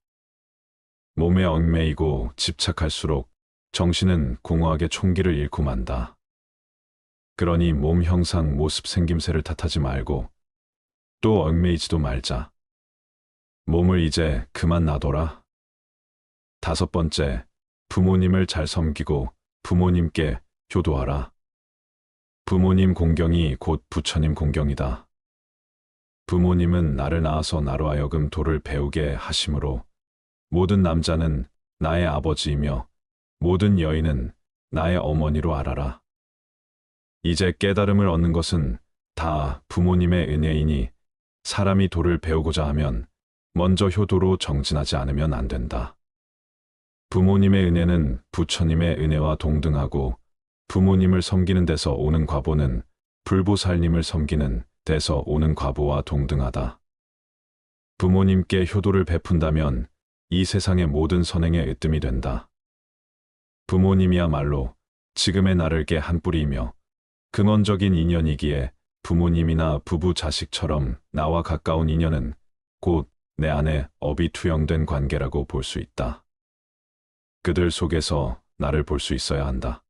몸에 얽매이고 집착할수록 정신은 공허하게 총기를 잃고 만다. 그러니 몸 형상 모습 생김새를 탓하지 말고 또 얽매이지도 말자. 몸을 이제 그만 놔둬라. 다섯 번째, 부모님을 잘 섬기고 부모님께 효도하라. 부모님 공경이 곧 부처님 공경이다. 부모님은 나를 낳아서 나로 하여금 도를 배우게 하심으로 모든 남자는 나의 아버지이며 모든 여인은 나의 어머니로 알아라. 이제 깨달음을 얻는 것은 다 부모님의 은혜이니 사람이 도를 배우고자 하면 먼저 효도로 정진하지 않으면 안 된다. 부모님의 은혜는 부처님의 은혜와 동등하고 부모님을 섬기는 데서 오는 과보는 불보살님을 섬기는 데서 오는 과보와 동등하다. 부모님께 효도를 베푼다면 이 세상의 모든 선행에 으뜸이 된다. 부모님이야말로 지금의 나를 개 한 뿌리이며 근원적인 인연이기에 부모님이나 부부 자식처럼 나와 가까운 인연은 곧 내 안에 업이 투영된 관계라고 볼 수 있다. 그들 속에서 나를 볼 수 있어야 한다.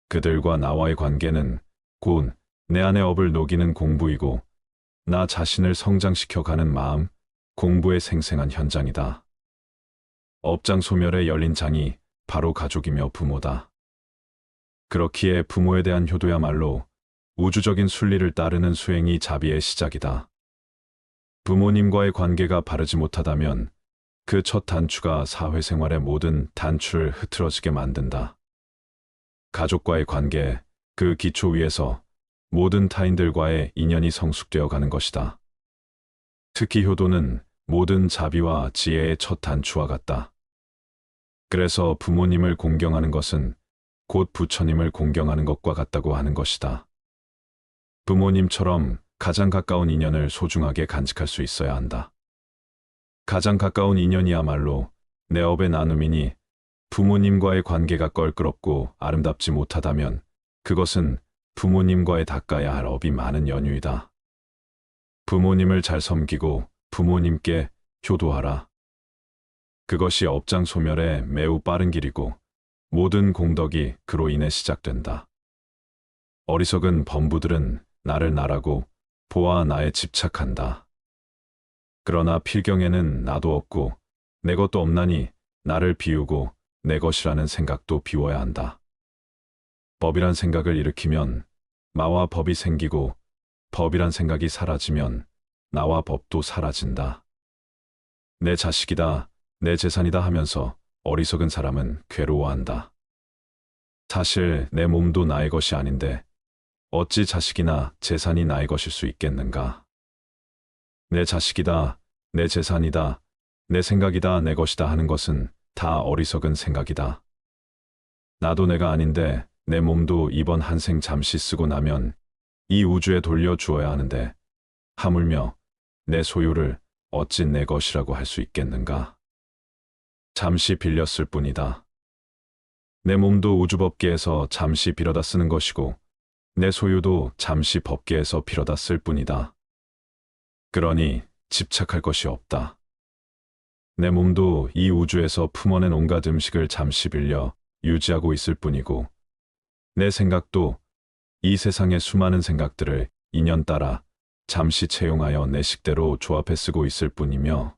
그들과 나와의 관계는 곧 내 안의 업을 녹이는 공부이고 나 자신을 성장시켜가는 마음, 공부의 생생한 현장이다. 업장 소멸에 열린 장이 바로 가족이며 부모다. 그렇기에 부모에 대한 효도야말로 우주적인 순리를 따르는 수행이 자비의 시작이다. 부모님과의 관계가 바르지 못하다면 그 첫 단추가 사회생활의 모든 단추를 흐트러지게 만든다. 가족과의 관계, 그 기초 위에서 모든 타인들과의 인연이 성숙되어 가는 것이다. 특히 효도는 모든 자비와 지혜의 첫 단추와 같다. 그래서 부모님을 공경하는 것은 곧 부처님을 공경하는 것과 같다고 하는 것이다. 부모님처럼 가장 가까운 인연을 소중하게 간직할 수 있어야 한다. 가장 가까운 인연이야말로 내 업의 나눔이니 부모님과의 관계가 껄끄럽고 아름답지 못하다면 그것은 부모님과의 닦아야 할 업이 많은 연유이다. 부모님을 잘 섬기고 부모님께 효도하라. 그것이 업장 소멸에 매우 빠른 길이고 모든 공덕이 그로 인해 시작된다. 어리석은 범부들은 나를 나라고 보아 나에 집착한다. 그러나 필경에는 나도 없고 내 것도 없나니 나를 비우고 내 것이라는 생각도 비워야 한다. 법이란 생각을 일으키면 마와 법이 생기고 법이란 생각이 사라지면 나와 법도 사라진다. 내 자식이다, 내 재산이다 하면서 어리석은 사람은 괴로워한다. 사실 내 몸도 나의 것이 아닌데 어찌 자식이나 재산이 나의 것일 수 있겠는가? 내 자식이다, 내 재산이다, 내 생각이다, 내 것이다 하는 것은 다 어리석은 생각이다. 나도 내가 아닌데 내 몸도 이번 한 생 잠시 쓰고 나면 이 우주에 돌려주어야 하는데 하물며 내 소유를 어찌 내 것이라고 할 수 있겠는가? 잠시 빌렸을 뿐이다. 내 몸도 우주법계에서 잠시 빌어다 쓰는 것이고 내 소유도 잠시 법계에서 빌어다 쓸 뿐이다. 그러니 집착할 것이 없다. 내 몸도 이 우주에서 품어낸 온갖 음식을 잠시 빌려 유지하고 있을 뿐이고 내 생각도 이 세상의 수많은 생각들을 인연 따라 잠시 채용하여 내 식대로 조합해 쓰고 있을 뿐이며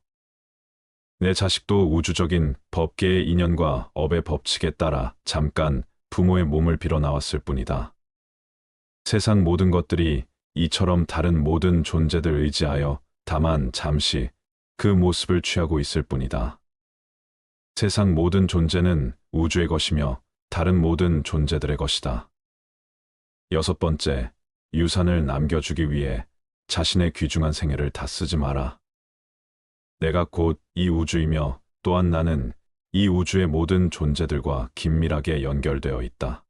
내 자식도 우주적인 법계의 인연과 업의 법칙에 따라 잠깐 부모의 몸을 빌어 나왔을 뿐이다. 세상 모든 것들이 이처럼 다른 모든 존재들 의지하여 다만 잠시 그 모습을 취하고 있을 뿐이다. 세상 모든 존재는 우주의 것이며 다른 모든 존재들의 것이다. 6번째, 유산을 남겨주기 위해 자신의 귀중한 생애를 다 쓰지 마라. 내가 곧 이 우주이며 또한 나는 이 우주의 모든 존재들과 긴밀하게 연결되어 있다.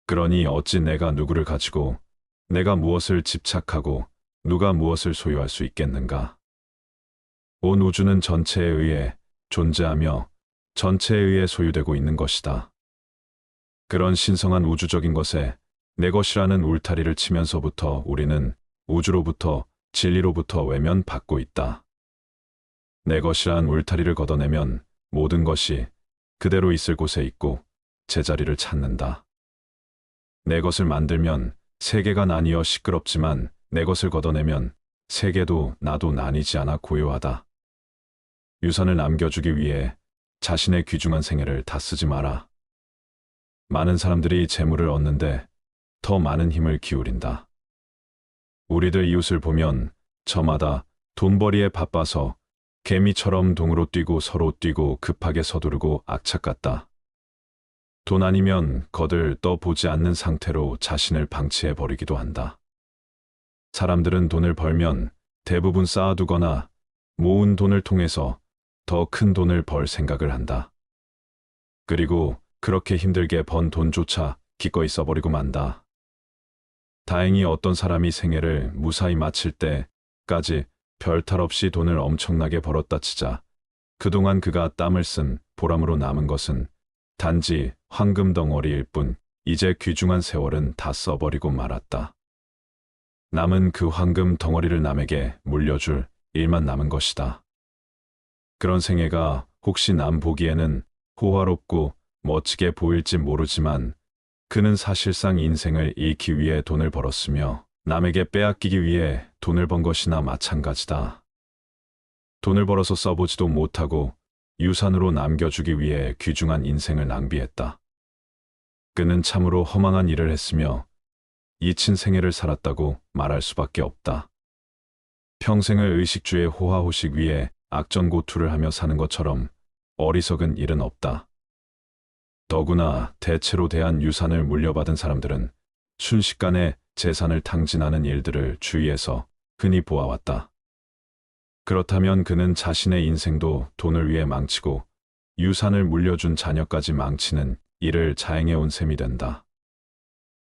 그러니 어찌 내가 누구를 가지고 내가 무엇을 집착하고 누가 무엇을 소유할 수 있겠는가? 온 우주는 전체에 의해 존재하며 전체에 의해 소유되고 있는 것이다. 그런 신성한 우주적인 것에 내 것이라는 울타리를 치면서부터 우리는 우주로부터 진리로부터 외면받고 있다. 내 것이란 울타리를 걷어내면 모든 것이 그대로 있을 곳에 있고 제자리를 찾는다. 내 것을 만들면 세계가 나뉘어 시끄럽지만 내 것을 걷어내면 세계도 나도 나뉘지 않아 고요하다. 유산을 남겨주기 위해 자신의 귀중한 생애를 다 쓰지 마라. 많은 사람들이 재물을 얻는데 더 많은 힘을 기울인다. 우리들 이웃을 보면 저마다 돈벌이에 바빠서 개미처럼 동으로 뛰고 서로 뛰고 급하게 서두르고 악착 같다. 돈 아니면 거들 떠보지 않는 상태로 자신을 방치해 버리기도 한다. 사람들은 돈을 벌면 대부분 쌓아두거나 모은 돈을 통해서 더 큰 돈을 벌 생각을 한다. 그리고 그렇게 힘들게 번 돈조차 기꺼이 써버리고 만다. 다행히 어떤 사람이 생애를 무사히 마칠 때까지 별탈 없이 돈을 엄청나게 벌었다 치자 그동안 그가 땀을 쓴 보람으로 남은 것은 단지 황금 덩어리일 뿐 이제 귀중한 세월은 다 써버리고 말았다. 남은 그 황금 덩어리를 남에게 물려줄 일만 남은 것이다. 그런 생애가 혹시 남 보기에는 호화롭고 멋지게 보일지 모르지만 그는 사실상 인생을 잃기 위해 돈을 벌었으며 남에게 빼앗기기 위해 돈을 번 것이나 마찬가지다. 돈을 벌어서 써보지도 못하고 유산으로 남겨주기 위해 귀중한 인생을 낭비했다. 그는 참으로 허망한 일을 했으며 잊힌 생애를 살았다고 말할 수밖에 없다. 평생을 의식주의 호화호식 위에 악전고투를 하며 사는 것처럼 어리석은 일은 없다. 더구나 대체로 대한 유산을 물려받은 사람들은 순식간에 재산을 탕진하는 일들을 주위에서 흔히 보아왔다. 그렇다면 그는 자신의 인생도 돈을 위해 망치고 유산을 물려준 자녀까지 망치는 일을 자행해온 셈이 된다.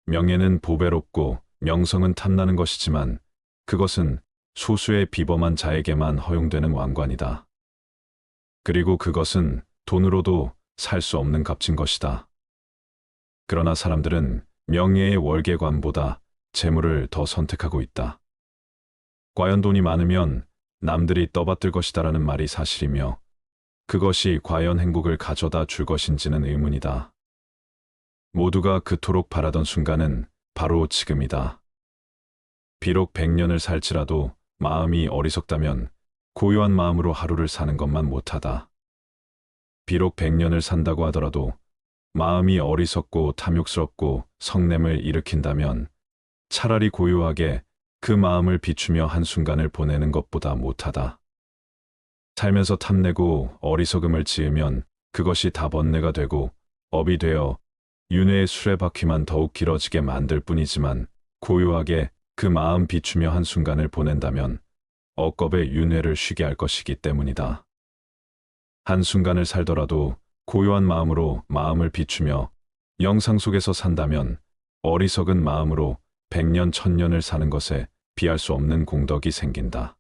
명예는 보배롭고 명성은 탐나는 것이지만 그것은 소수의 비범한 자에게만 허용되는 왕관이다. 그리고 그것은 돈으로도 살 수 없는 값진 것이다. 그러나 사람들은 명예의 월계관보다 재물을 더 선택하고 있다. 과연 돈이 많으면 남들이 떠받들 것이다라는 말이 사실이며 그것이 과연 행복을 가져다 줄 것인지는 의문이다. 모두가 그토록 바라던 순간은 바로 지금이다. 비록 100년을 살지라도 마음이 어리석다면 고요한 마음으로 하루를 사는 것만 못하다. 비록 100년을 산다고 하더라도 마음이 어리석고 탐욕스럽고 성냄을 일으킨다면 차라리 고요하게 그 마음을 비추며 한순간을 보내는 것보다 못하다. 살면서 탐내고 어리석음을 지으면 그것이 다 번뇌가 되고 업이 되어 윤회의 수레바퀴만 더욱 길어지게 만들 뿐이지만 고요하게 그 마음 비추며 한순간을 보낸다면 억겁의 윤회를 쉬게 할 것이기 때문이다. 한순간을 살더라도 고요한 마음으로 마음을 비추며 영상 속에서 산다면 어리석은 마음으로 100년 1000년을 사는 것에 비할 수 없는 공덕이 생긴다.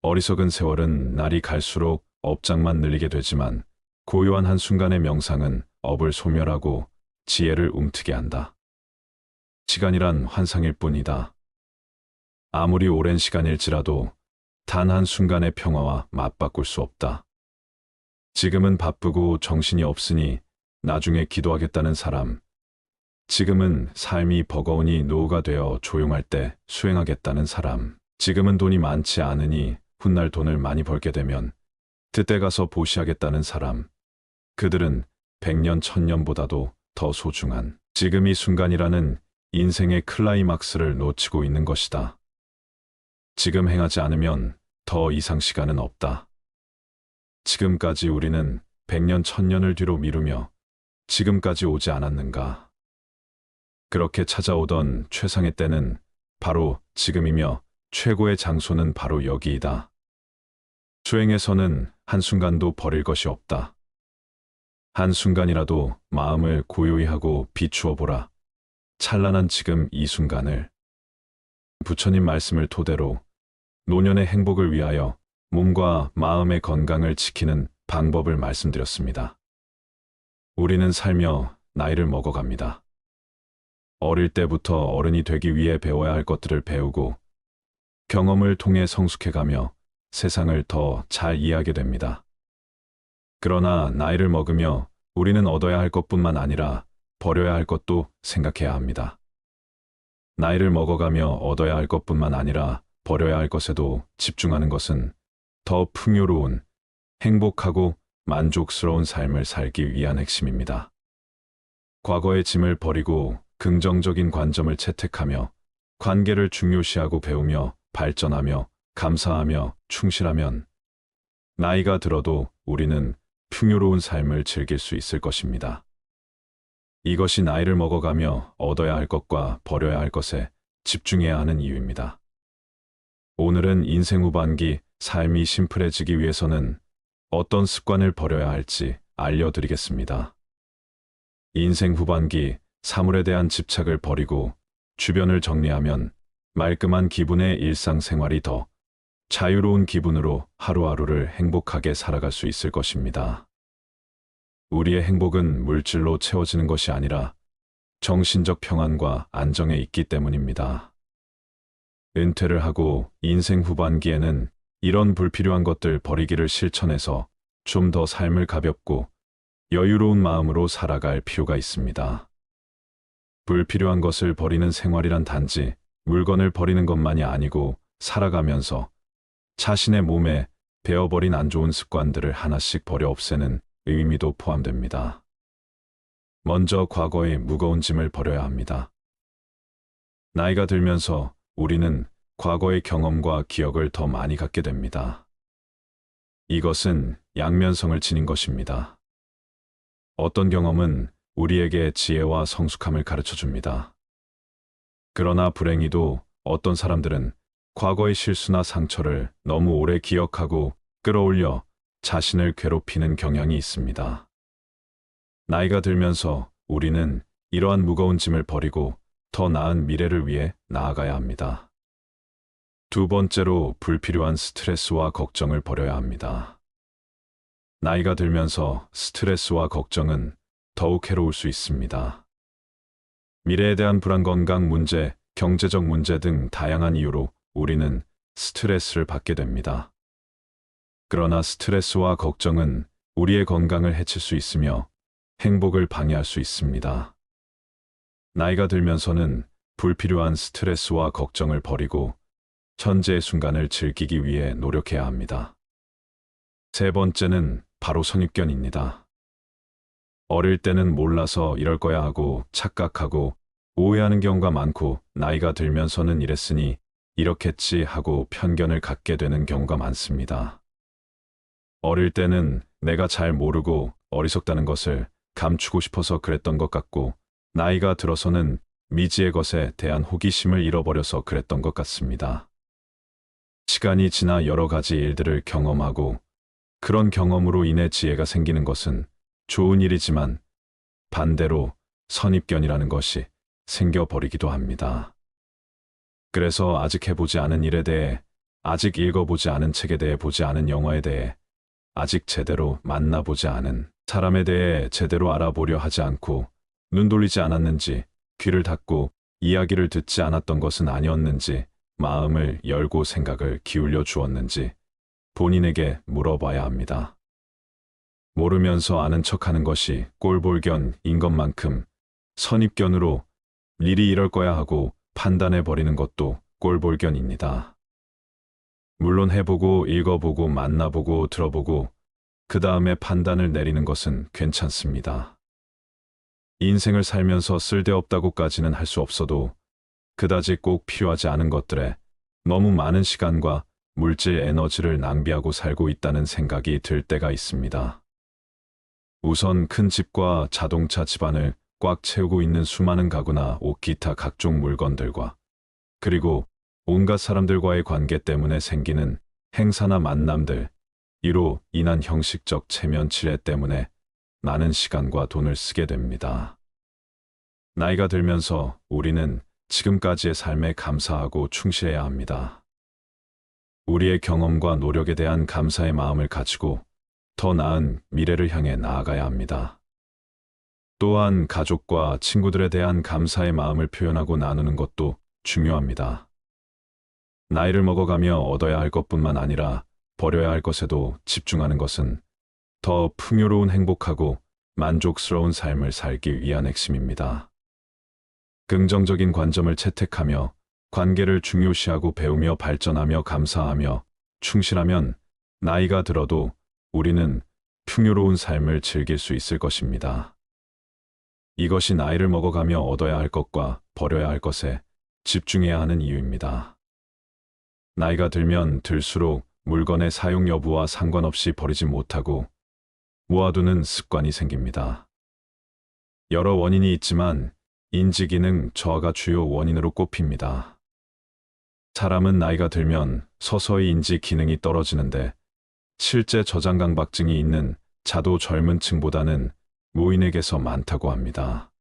어리석은 세월은 날이 갈수록 업장만 늘리게 되지만 고요한 한순간의 명상은 업을 소멸하고 지혜를 움트게 한다. 시간이란 환상일 뿐이다. 아무리 오랜 시간일지라도 단 한순간의 평화와 맞바꿀 수 없다. 지금은 바쁘고 정신이 없으니 나중에 기도하겠다는 사람, 지금은 삶이 버거우니 노후가 되어 조용할 때 수행하겠다는 사람, 지금은 돈이 많지 않으니 훗날 돈을 많이 벌게 되면 그때 가서 보시하겠다는 사람, 그들은 100년 1000년보다도 더 소중한 지금 이 순간이라는 인생의 클라이막스를 놓치고 있는 것이다. 지금 행하지 않으면 더 이상 시간은 없다. 지금까지 우리는 100년 1000년을 뒤로 미루며 지금까지 오지 않았는가? 그렇게 찾아오던 최상의 때는 바로 지금이며 최고의 장소는 바로 여기이다. 수행에서는 한순간도 버릴 것이 없다. 한순간이라도 마음을 고요히 하고 비추어 보라. 찬란한 지금 이 순간을. 부처님 말씀을 토대로 노년의 행복을 위하여 몸과 마음의 건강을 지키는 방법을 말씀드렸습니다. 우리는 살며 나이를 먹어갑니다. 어릴 때부터 어른이 되기 위해 배워야 할 것들을 배우고 경험을 통해 성숙해가며 세상을 더 잘 이해하게 됩니다. 그러나 나이를 먹으며 우리는 얻어야 할 것뿐만 아니라 버려야 할 것도 생각해야 합니다. 나이를 먹어가며 얻어야 할 것뿐만 아니라 버려야 할 것에도 집중하는 것은 더 풍요로운, 행복하고 만족스러운 삶을 살기 위한 핵심입니다. 과거의 짐을 버리고 긍정적인 관점을 채택하며 관계를 중요시하고 배우며 발전하며 감사하며 충실하면 나이가 들어도 우리는 풍요로운 삶을 즐길 수 있을 것입니다. 이것이 나이를 먹어가며 얻어야 할 것과 버려야 할 것에 집중해야 하는 이유입니다. 오늘은 인생 후반기 삶이 심플해지기 위해서는 어떤 습관을 버려야 할지 알려드리겠습니다. 인생 후반기 사물에 대한 집착을 버리고 주변을 정리하면 말끔한 기분의 일상생활이 더 자유로운 기분으로 하루하루를 행복하게 살아갈 수 있을 것입니다. 우리의 행복은 물질로 채워지는 것이 아니라 정신적 평안과 안정에 있기 때문입니다. 은퇴를 하고 인생 후반기에는 이런 불필요한 것들 버리기를 실천해서 좀 더 삶을 가볍고 여유로운 마음으로 살아갈 필요가 있습니다. 불필요한 것을 버리는 생활이란 단지 물건을 버리는 것만이 아니고 살아가면서 자신의 몸에 배어버린 안 좋은 습관들을 하나씩 버려 없애는 의미도 포함됩니다. 먼저 과거의 무거운 짐을 버려야 합니다. 나이가 들면서 우리는 과거의 경험과 기억을 더 많이 갖게 됩니다. 이것은 양면성을 지닌 것입니다. 어떤 경험은 우리에게 지혜와 성숙함을 가르쳐 줍니다. 그러나 불행히도 어떤 사람들은 과거의 실수나 상처를 너무 오래 기억하고 끌어올려 자신을 괴롭히는 경향이 있습니다. 나이가 들면서 우리는 이러한 무거운 짐을 버리고 더 나은 미래를 위해 나아가야 합니다. 두 번째로 불필요한 스트레스와 걱정을 버려야 합니다. 나이가 들면서 스트레스와 걱정은 더욱 해로울 수 있습니다. 미래에 대한 불안, 건강 문제, 경제적 문제 등 다양한 이유로 우리는 스트레스를 받게 됩니다. 그러나 스트레스와 걱정은 우리의 건강을 해칠 수 있으며 행복을 방해할 수 있습니다. 나이가 들면서는 불필요한 스트레스와 걱정을 버리고 현재의 순간을 즐기기 위해 노력해야 합니다. 세 번째는 바로 선입견입니다. 어릴 때는 몰라서 이럴 거야 하고 착각하고 오해하는 경우가 많고 나이가 들면서는 이랬으니 이렇겠지 하고 편견을 갖게 되는 경우가 많습니다. 어릴 때는 내가 잘 모르고 어리석다는 것을 감추고 싶어서 그랬던 것 같고 나이가 들어서는 미지의 것에 대한 호기심을 잃어버려서 그랬던 것 같습니다. 시간이 지나 여러 가지 일들을 경험하고 그런 경험으로 인해 지혜가 생기는 것은 좋은 일이지만 반대로 선입견이라는 것이 생겨버리기도 합니다. 그래서 아직 해보지 않은 일에 대해, 아직 읽어보지 않은 책에 대해, 보지 않은 영화에 대해, 아직 제대로 만나보지 않은 사람에 대해 제대로 알아보려 하지 않고 눈 돌리지 않았는지, 귀를 닫고 이야기를 듣지 않았던 것은 아니었는지, 마음을 열고 생각을 기울여 주었는지 본인에게 물어봐야 합니다. 모르면서 아는 척하는 것이 꼴볼견인 것만큼 선입견으로 일이 이럴 거야 하고 판단해 버리는 것도 꼴볼견입니다. 물론 해보고 읽어보고 만나보고 들어보고 그 다음에 판단을 내리는 것은 괜찮습니다. 인생을 살면서 쓸데없다고까지는 할 수 없어도 그다지 꼭 필요하지 않은 것들에 너무 많은 시간과 물질 에너지를 낭비하고 살고 있다는 생각이 들 때가 있습니다. 우선 큰 집과 자동차 집안을 꽉 채우고 있는 수많은 가구나 옷, 기타 각종 물건들과 그리고 온갖 사람들과의 관계 때문에 생기는 행사나 만남들, 이로 인한 형식적 체면 치레 때문에 많은 시간과 돈을 쓰게 됩니다. 나이가 들면서 우리는 지금까지의 삶에 감사하고 충실해야 합니다. 우리의 경험과 노력에 대한 감사의 마음을 가지고 더 나은 미래를 향해 나아가야 합니다. 또한 가족과 친구들에 대한 감사의 마음을 표현하고 나누는 것도 중요합니다. 나이를 먹어가며 얻어야 할 것뿐만 아니라 버려야 할 것에도 집중하는 것은 더 풍요로운 행복하고 만족스러운 삶을 살기 위한 핵심입니다. 긍정적인 관점을 채택하며 관계를 중요시하고 배우며 발전하며 감사하며 충실하면 나이가 들어도 우리는 풍요로운 삶을 즐길 수 있을 것입니다. 이것이 나이를 먹어가며 얻어야 할 것과 버려야 할 것에 집중해야 하는 이유입니다. 나이가 들면 들수록 물건의 사용 여부와 상관없이 버리지 못하고 모아두는 습관이 생깁니다. 여러 원인이 있지만 인지기능 저하가 주요 원인으로 꼽힙니다. 사람은 나이가 들면 서서히 인지 기능이 떨어지는데 실제 저장강박증이 있는 자도 젊은 층보다는 노인에게서 많다고 합니다.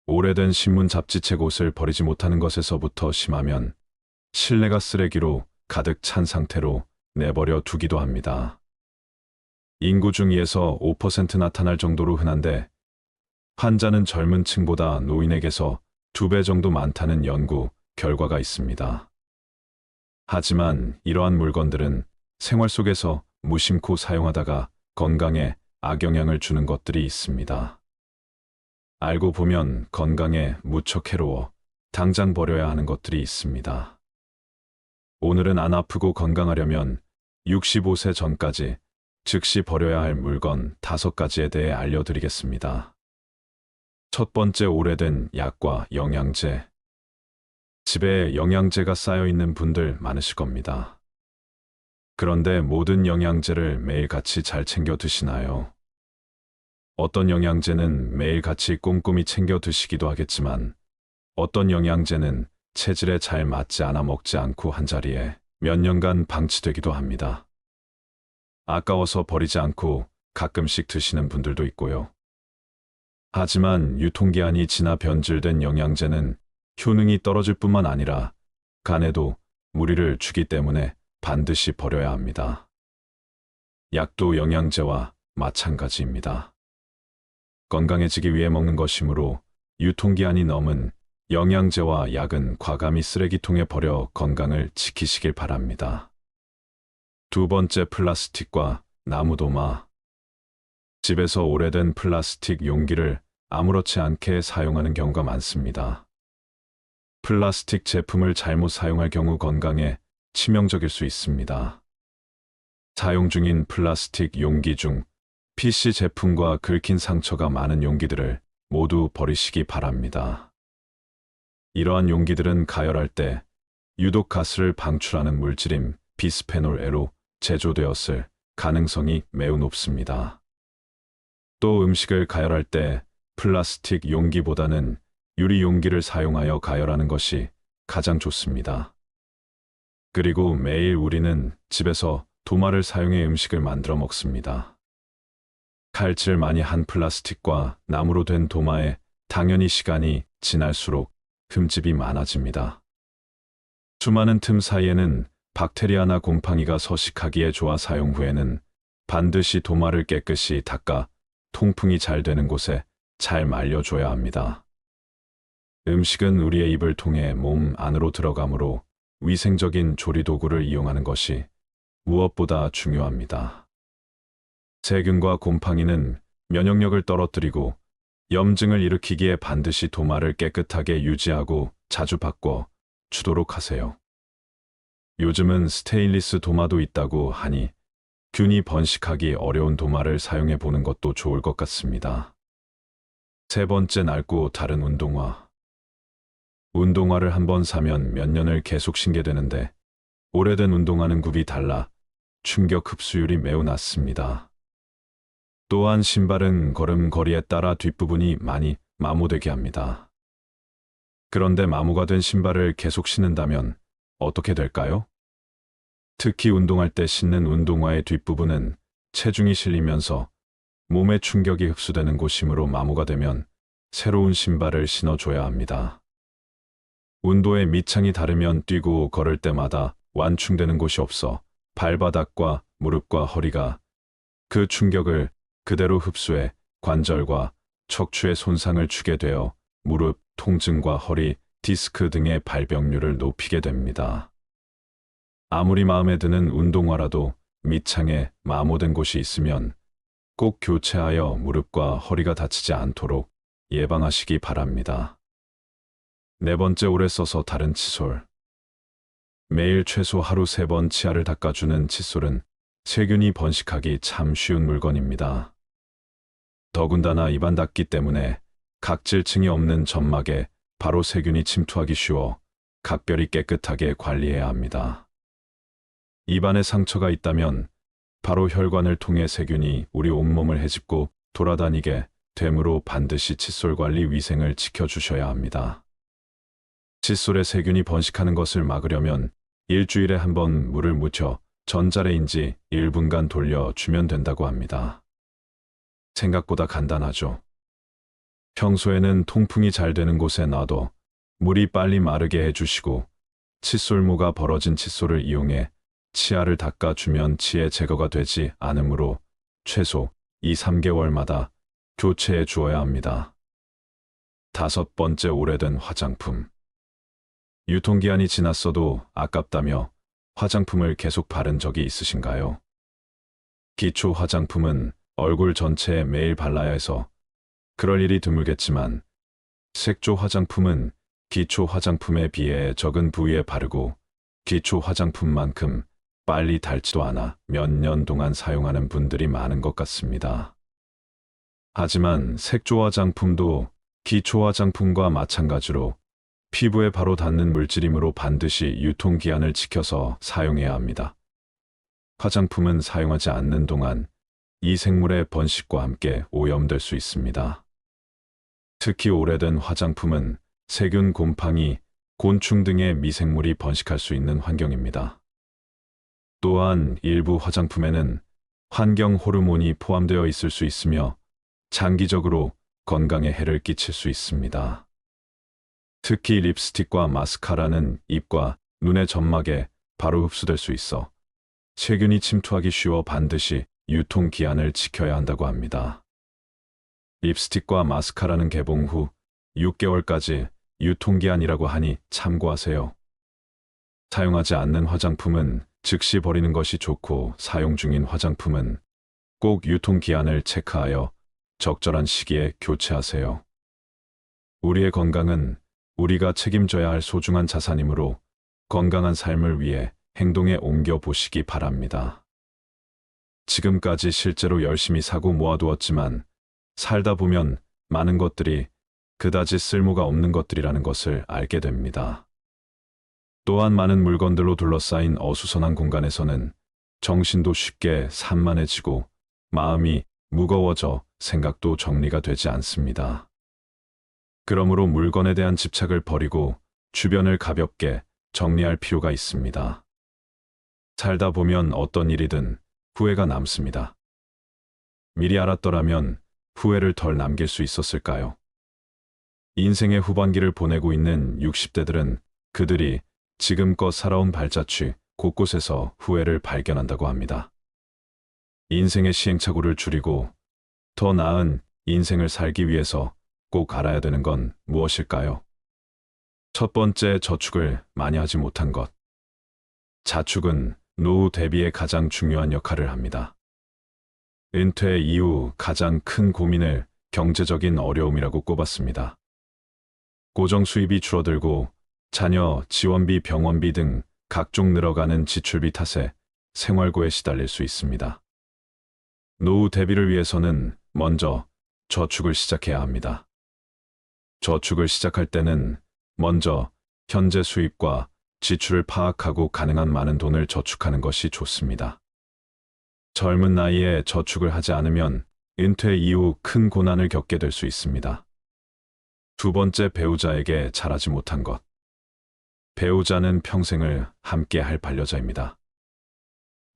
오래된 신문 잡지책 옷을 버리지 못하는 것에서부터 심하면 실내가 쓰레기로 가득 찬 상태로 내버려 두기도 합니다. 인구 중 2에서 5% 나타날 정도로 흔한데 환자는 젊은 층보다 노인에게서 2배 정도 많다는 연구 결과가 있습니다. 하지만 이러한 물건들은 생활 속에서 무심코 사용하다가 건강에 악영향을 주는 것들이 있습니다. 알고 보면 건강에 무척 해로워 당장 버려야 하는 것들이 있습니다. 오늘은 안 아프고 건강하려면 65세 전까지 즉시 버려야 할 물건 5가지에 대해 알려드리겠습니다. 첫 번째, 오래된 약과 영양제. 집에 영양제가 쌓여 있는 분들 많으실 겁니다. 그런데 모든 영양제를 매일같이 잘 챙겨 드시나요? 어떤 영양제는 매일같이 꼼꼼히 챙겨 드시기도 하겠지만 어떤 영양제는 체질에 잘 맞지 않아 먹지 않고 한자리에 몇 년간 방치되기도 합니다. 아까워서 버리지 않고 가끔씩 드시는 분들도 있고요. 하지만 유통기한이 지나 변질된 영양제는 효능이 떨어질 뿐만 아니라 간에도 무리를 주기 때문에 반드시 버려야 합니다. 약도 영양제와 마찬가지입니다. 건강해지기 위해 먹는 것이므로 유통기한이 넘은 영양제와 약은 과감히 쓰레기통에 버려 건강을 지키시길 바랍니다. 두 번째, 플라스틱과 나무도마. 집에서 오래된 플라스틱 용기를 아무렇지 않게 사용하는 경우가 많습니다. 플라스틱 제품을 잘못 사용할 경우 건강에 치명적일 수 있습니다. 사용 중인 플라스틱 용기 중 PC 제품과 긁힌 상처가 많은 용기들을 모두 버리시기 바랍니다. 이러한 용기들은 가열할 때 유독 가스를 방출하는 물질인 비스페놀 A로 제조되었을 가능성이 매우 높습니다. 또 음식을 가열할 때 플라스틱 용기보다는 유리 용기를 사용하여 가열하는 것이 가장 좋습니다. 그리고 매일 우리는 집에서 도마를 사용해 음식을 만들어 먹습니다. 칼질 많이 한 플라스틱과 나무로 된 도마에 당연히 시간이 지날수록 흠집이 많아집니다. 수많은 틈 사이에는 박테리아나 곰팡이가 서식하기에 좋아 사용 후에는 반드시 도마를 깨끗이 닦아 통풍이 잘 되는 곳에 잘 말려줘야 합니다. 음식은 우리의 입을 통해 몸 안으로 들어가므로 위생적인 조리도구를 이용하는 것이 무엇보다 중요합니다. 세균과 곰팡이는 면역력을 떨어뜨리고 염증을 일으키기에 반드시 도마를 깨끗하게 유지하고 자주 바꿔 주도록 하세요. 요즘은 스테인리스 도마도 있다고 하니 균이 번식하기 어려운 도마를 사용해 보는 것도 좋을 것 같습니다. 세 번째, 낡고 다른 운동화. 운동화를 한번 사면 몇 년을 계속 신게 되는데 오래된 운동화는 굽이 달라 충격 흡수율이 매우 낮습니다. 또한 신발은 걸음걸이에 따라 뒷부분이 많이 마모되게 합니다. 그런데 마모가 된 신발을 계속 신는다면 어떻게 될까요? 특히 운동할 때 신는 운동화의 뒷부분은 체중이 실리면서 몸에 충격이 흡수되는 곳이므로 마모가 되면 새로운 신발을 신어줘야 합니다. 운도의 밑창이 다르면 뛰고 걸을 때마다 완충되는 곳이 없어 발바닥과 무릎과 허리가 그 충격을 그대로 흡수해 관절과 척추에 손상을 주게 되어 무릎, 통증과 허리, 디스크 등의 발병률을 높이게 됩니다. 아무리 마음에 드는 운동화라도 밑창에 마모된 곳이 있으면 꼭 교체하여 무릎과 허리가 다치지 않도록 예방하시기 바랍니다. 네 번째, 오래 써서 다른 칫솔. 매일 최소 하루 3번 치아를 닦아주는 칫솔은 세균이 번식하기 참 쉬운 물건입니다. 더군다나 입안 닦기 때문에 각질층이 없는 점막에 바로 세균이 침투하기 쉬워 각별히 깨끗하게 관리해야 합니다. 입안에 상처가 있다면 바로 혈관을 통해 세균이 우리 온몸을 헤집고 돌아다니게 되므로 반드시 칫솔 관리 위생을 지켜주셔야 합니다. 칫솔에 세균이 번식하는 것을 막으려면 일주일에 한 번 물을 묻혀 전자레인지 1분간 돌려주면 된다고 합니다. 생각보다 간단하죠. 평소에는 통풍이 잘 되는 곳에 놔둬 물이 빨리 마르게 해주시고 칫솔모가 벌어진 칫솔을 이용해 치아를 닦아주면 치해 제거가 되지 않으므로 최소 2~3개월마다 교체해 주어야 합니다. 다섯 번째, 오래된 화장품. 유통기한이 지났어도 아깝다며 화장품을 계속 바른 적이 있으신가요? 기초 화장품은 얼굴 전체에 매일 발라야 해서 그럴 일이 드물겠지만 색조 화장품은 기초 화장품에 비해 적은 부위에 바르고 기초 화장품만큼 빨리 닳지도 않아 몇 년 동안 사용하는 분들이 많은 것 같습니다. 하지만 색조 화장품도 기초 화장품과 마찬가지로 피부에 바로 닿는 물질이므로 반드시 유통기한을 지켜서 사용해야 합니다. 화장품은 사용하지 않는 동안 이 생물의 번식과 함께 오염될 수 있습니다. 특히 오래된 화장품은 세균, 곰팡이, 곤충 등의 미생물이 번식할 수 있는 환경입니다. 또한 일부 화장품에는 환경 호르몬이 포함되어 있을 수 있으며 장기적으로 건강에 해를 끼칠 수 있습니다. 특히 립스틱과 마스카라는 입과 눈의 점막에 바로 흡수될 수 있어 세균이 침투하기 쉬워 반드시 유통기한을 지켜야 한다고 합니다. 립스틱과 마스카라는 개봉 후 6개월까지 유통기한이라고 하니 참고하세요. 사용하지 않는 화장품은 즉시 버리는 것이 좋고 사용 중인 화장품은 꼭 유통기한을 체크하여 적절한 시기에 교체하세요. 우리의 건강은 우리가 책임져야 할 소중한 자산이므로 건강한 삶을 위해 행동에 옮겨 보시기 바랍니다. 지금까지 실제로 열심히 사고 모아두었지만 살다 보면 많은 것들이 그다지 쓸모가 없는 것들이라는 것을 알게 됩니다. 또한 많은 물건들로 둘러싸인 어수선한 공간에서는 정신도 쉽게 산만해지고 마음이 무거워져 생각도 정리가 되지 않습니다. 그러므로 물건에 대한 집착을 버리고 주변을 가볍게 정리할 필요가 있습니다. 살다 보면 어떤 일이든 후회가 남습니다. 미리 알았더라면 후회를 덜 남길 수 있었을까요? 인생의 후반기를 보내고 있는 60대들은 그들이 지금껏 살아온 발자취 곳곳에서 후회를 발견한다고 합니다. 인생의 시행착오를 줄이고 더 나은 인생을 살기 위해서 꼭 알아야 되는 건 무엇일까요? 첫 번째, 저축을 많이 하지 못한 것. 자축은 노후 대비에 가장 중요한 역할을 합니다. 은퇴 이후 가장 큰 고민을 경제적인 어려움이라고 꼽았습니다. 고정 수입이 줄어들고 자녀 지원비, 병원비 등 각종 늘어가는 지출비 탓에 생활고에 시달릴 수 있습니다. 노후 대비를 위해서는 먼저 저축을 시작해야 합니다. 저축을 시작할 때는 먼저 현재 수입과 지출을 파악하고 가능한 많은 돈을 저축하는 것이 좋습니다. 젊은 나이에 저축을 하지 않으면 은퇴 이후 큰 고난을 겪게 될 수 있습니다. 두 번째, 배우자에게 잘하지 못한 것. 배우자는 평생을 함께 할 반려자입니다.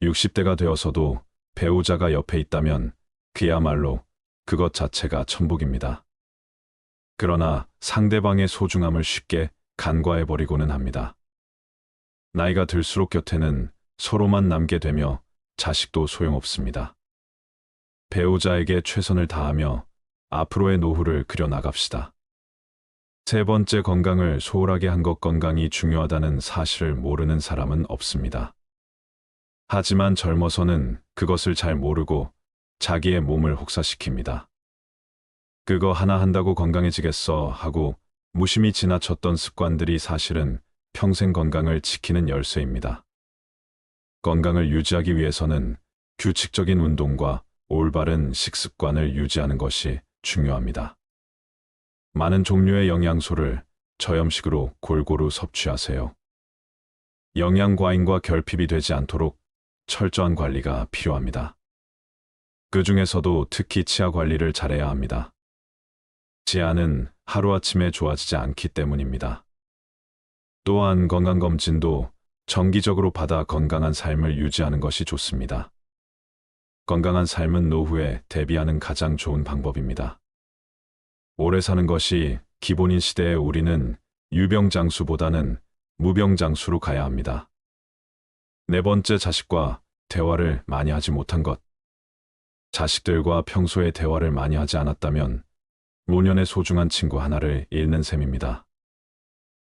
60대가 되어서도 배우자가 옆에 있다면 그야말로 그것 자체가 천복입니다. 그러나 상대방의 소중함을 쉽게 간과해버리고는 합니다. 나이가 들수록 곁에는 서로만 남게 되며 자식도 소용없습니다. 배우자에게 최선을 다하며 앞으로의 노후를 그려나갑시다. 세 번째, 건강을 소홀하게 한 것. 건강이 중요하다는 사실을 모르는 사람은 없습니다. 하지만 젊어서는 그것을 잘 모르고 자기의 몸을 혹사시킵니다. 그거 하나 한다고 건강해지겠어 하고 무심히 지나쳤던 습관들이 사실은 평생 건강을 지키는 열쇠입니다. 건강을 유지하기 위해서는 규칙적인 운동과 올바른 식습관을 유지하는 것이 중요합니다. 많은 종류의 영양소를 저염식으로 골고루 섭취하세요. 영양 과잉과 결핍이 되지 않도록 철저한 관리가 필요합니다. 그 중에서도 특히 치아 관리를 잘해야 합니다. 치아는 하루아침에 좋아지지 않기 때문입니다. 또한 건강검진도 정기적으로 받아 건강한 삶을 유지하는 것이 좋습니다. 건강한 삶은 노후에 대비하는 가장 좋은 방법입니다. 오래 사는 것이 기본인 시대에 우리는 유병장수보다는 무병장수로 가야 합니다. 네 번째, 자식과 대화를 많이 하지 못한 것. 자식들과 평소에 대화를 많이 하지 않았다면 노년의 소중한 친구 하나를 잃는 셈입니다.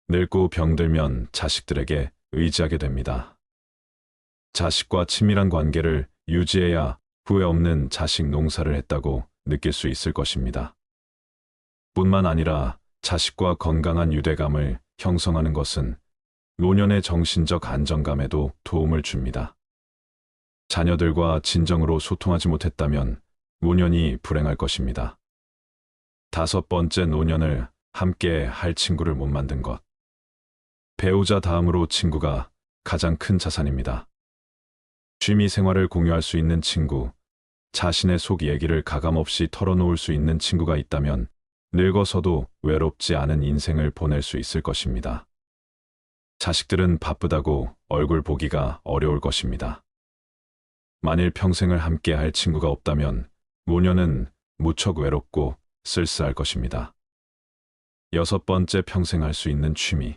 늙고 병들면 자식들에게 의지하게 됩니다. 자식과 친밀한 관계를 유지해야 후회 없는 자식 농사를 했다고 느낄 수 있을 것입니다. 뿐만 아니라 자식과 건강한 유대감을 형성하는 것은 노년의 정신적 안정감에도 도움을 줍니다. 자녀들과 진정으로 소통하지 못했다면 노년이 불행할 것입니다. 다섯 번째, 노년을 함께 할 친구를 못 만든 것. 배우자 다음으로 친구가 가장 큰 자산입니다. 취미 생활을 공유할 수 있는 친구, 자신의 속 얘기를 가감없이 털어놓을 수 있는 친구가 있다면 늙어서도 외롭지 않은 인생을 보낼 수 있을 것입니다. 자식들은 바쁘다고 얼굴 보기가 어려울 것입니다. 만일 평생을 함께 할 친구가 없다면 노년은 무척 외롭고 쓸쓸할 것입니다. 여섯 번째, 평생 할 수 있는 취미.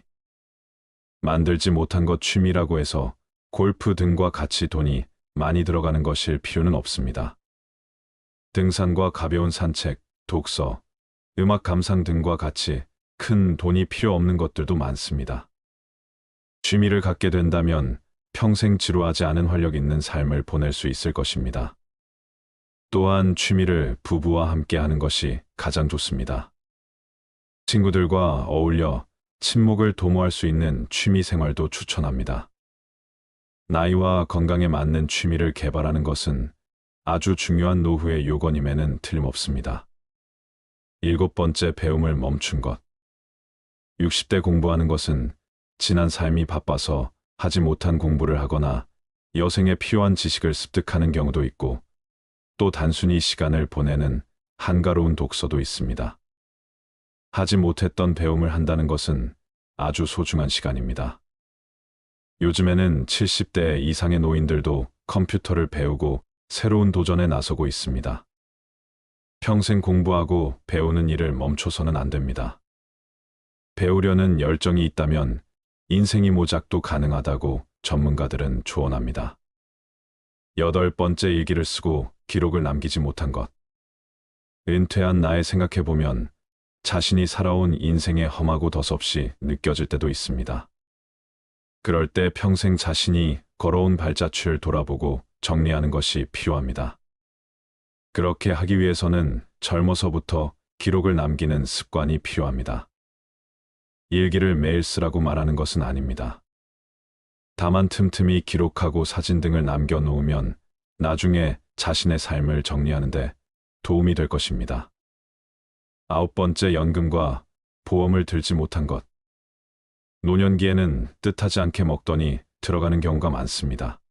만들지 못한 것 취미라고 해서 골프 등과 같이 돈이 많이 들어가는 것일 필요는 없습니다. 등산과 가벼운 산책, 독서, 음악 감상 등과 같이 큰 돈이 필요 없는 것들도 많습니다. 취미를 갖게 된다면 평생 지루하지 않은 활력 있는 삶을 보낼 수 있을 것입니다. 또한 취미를 부부와 함께 하는 것이 가장 좋습니다. 친구들과 어울려 친목을 도모할 수 있는 취미 생활도 추천합니다. 나이와 건강에 맞는 취미를 개발하는 것은 아주 중요한 노후의 요건임에는 틀림없습니다. 일곱 번째, 배움을 멈춘 것. 60대 공부하는 것은 지난 삶이 바빠서 하지 못한 공부를 하거나 여생에 필요한 지식을 습득하는 경우도 있고 또 단순히 시간을 보내는 한가로운 독서도 있습니다. 하지 못했던 배움을 한다는 것은 아주 소중한 시간입니다. 요즘에는 70대 이상의 노인들도 컴퓨터를 배우고 새로운 도전에 나서고 있습니다. 평생 공부하고 배우는 일을 멈춰서는 안 됩니다. 배우려는 열정이 있다면 인생이 모작도 가능하다고 전문가들은 조언합니다. 8번째 일기를 쓰고 기록을 남기지 못한 것. 은퇴한 나에 생각해보면 자신이 살아온 인생의 험하고 덧없이 느껴질 때도 있습니다. 그럴 때 평생 자신이 걸어온 발자취를 돌아보고 정리하는 것이 필요합니다. 그렇게 하기 위해서는 젊어서부터 기록을 남기는 습관이 필요합니다. 일기를 매일 쓰라고 말하는 것은 아닙니다. 다만 틈틈이 기록하고 사진 등을 남겨놓으면 나중에 자신의 삶을 정리하는데 도움이 될 것입니다. 9번째, 연금과 보험을 들지 못한 것. 노년기에는 뜻하지 않게 먹더니 들어가는 경우가 많습니다.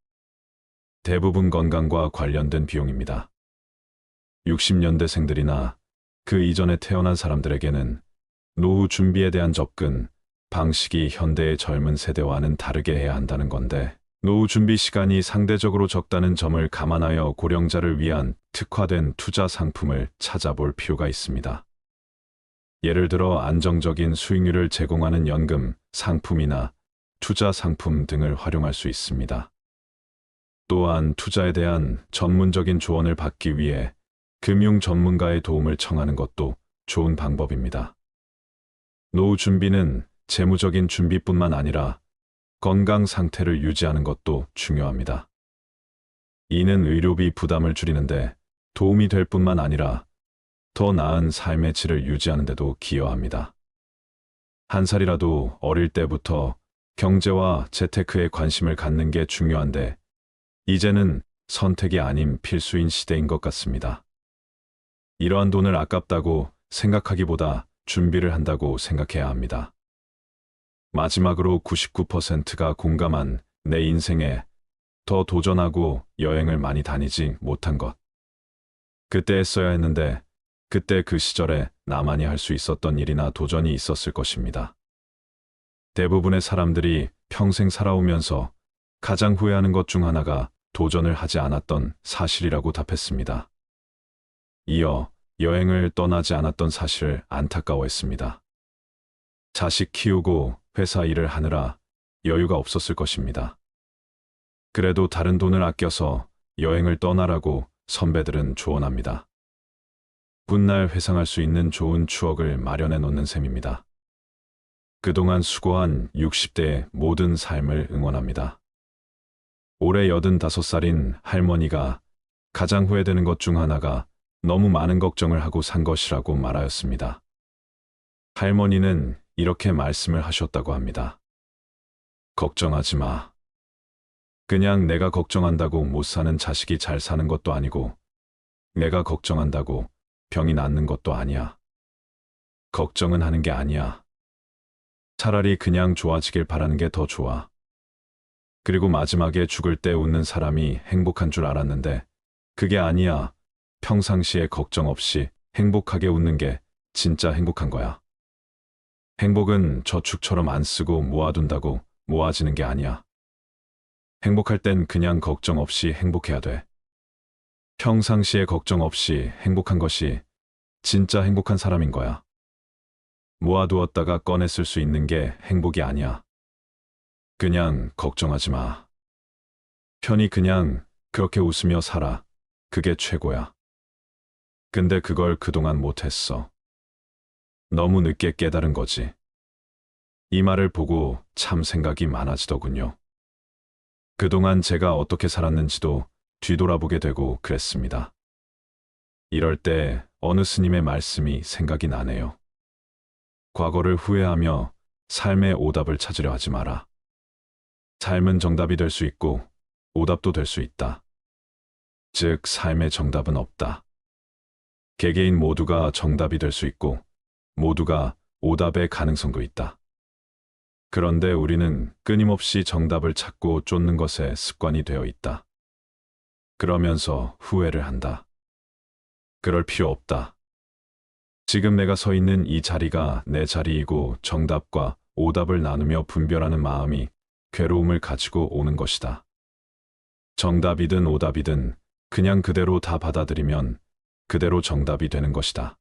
대부분 건강과 관련된 비용입니다. 60년대생들이나 그 이전에 태어난 사람들에게는 노후 준비에 대한 접근 방식이 현대의 젊은 세대와는 다르게 해야 한다는 건데, 노후 준비 시간이 상대적으로 적다는 점을 감안하여 고령자를 위한 특화된 투자 상품을 찾아볼 필요가 있습니다. 예를 들어 안정적인 수익률을 제공하는 연금, 상품이나 투자 상품 등을 활용할 수 있습니다. 또한 투자에 대한 전문적인 조언을 받기 위해 금융 전문가의 도움을 청하는 것도 좋은 방법입니다. 노후 준비는 재무적인 준비뿐만 아니라 건강 상태를 유지하는 것도 중요합니다. 이는 의료비 부담을 줄이는데 도움이 될 뿐만 아니라 더 나은 삶의 질을 유지하는 데도 기여합니다. 한 살이라도 어릴 때부터 경제와 재테크에 관심을 갖는 게 중요한데, 이제는 선택이 아닌 필수인 시대인 것 같습니다. 이러한 돈을 아깝다고 생각하기보다 준비를 한다고 생각해야 합니다. 마지막으로 99%가 공감한 내 인생에 더 도전하고 여행을 많이 다니지 못한 것. 그때 했어야 했는데, 그때 그 시절에 나만이 할 수 있었던 일이나 도전이 있었을 것입니다. 대부분의 사람들이 평생 살아오면서 가장 후회하는 것 중 하나가 도전을 하지 않았던 사실이라고 답했습니다. 이어 여행을 떠나지 않았던 사실을 안타까워했습니다. 자식 키우고 회사 일을 하느라 여유가 없었을 것입니다. 그래도 다른 돈을 아껴서 여행을 떠나라고 선배들은 조언합니다. 훗날 회상할 수 있는 좋은 추억을 마련해 놓는 셈입니다. 그동안 수고한 60대의 모든 삶을 응원합니다. 올해 85살인 할머니가 가장 후회되는 것 중 하나가 너무 많은 걱정을 하고 산 것이라고 말하였습니다. 할머니는 이렇게 말씀을 하셨다고 합니다. 걱정하지 마. 그냥 내가 걱정한다고 못 사는 자식이 잘 사는 것도 아니고, 내가 걱정한다고 병이 낫는 것도 아니야. 걱정은 하는 게 아니야. 차라리 그냥 좋아지길 바라는 게 더 좋아. 그리고 마지막에 죽을 때 웃는 사람이 행복한 줄 알았는데 그게 아니야. 평상시에 걱정 없이 행복하게 웃는 게 진짜 행복한 거야. 행복은 저축처럼 안 쓰고 모아둔다고 모아지는 게 아니야. 행복할 땐 그냥 걱정 없이 행복해야 돼. 평상시에 걱정 없이 행복한 것이 진짜 행복한 사람인 거야. 모아두었다가 꺼내 쓸 수 있는 게 행복이 아니야. 그냥 걱정하지 마. 편히 그냥 그렇게 웃으며 살아. 그게 최고야. 근데 그걸 그동안 못했어. 너무 늦게 깨달은 거지. 이 말을 보고 참 생각이 많아지더군요. 그동안 제가 어떻게 살았는지도 뒤돌아보게 되고 그랬습니다. 이럴 때 어느 스님의 말씀이 생각이 나네요. 과거를 후회하며 삶의 오답을 찾으려 하지 마라. 삶은 정답이 될 수 있고 오답도 될 수 있다. 즉, 삶의 정답은 없다. 개개인 모두가 정답이 될 수 있고 모두가 오답의 가능성도 있다. 그런데 우리는 끊임없이 정답을 찾고 쫓는 것에 습관이 되어 있다. 그러면서 후회를 한다. 그럴 필요 없다. 지금 내가 서 있는 이 자리가 내 자리이고 정답과 오답을 나누며 분별하는 마음이 괴로움을 가지고 오는 것이다. 정답이든 오답이든 그냥 그대로 다 받아들이면 그대로 정답이 되는 것이다.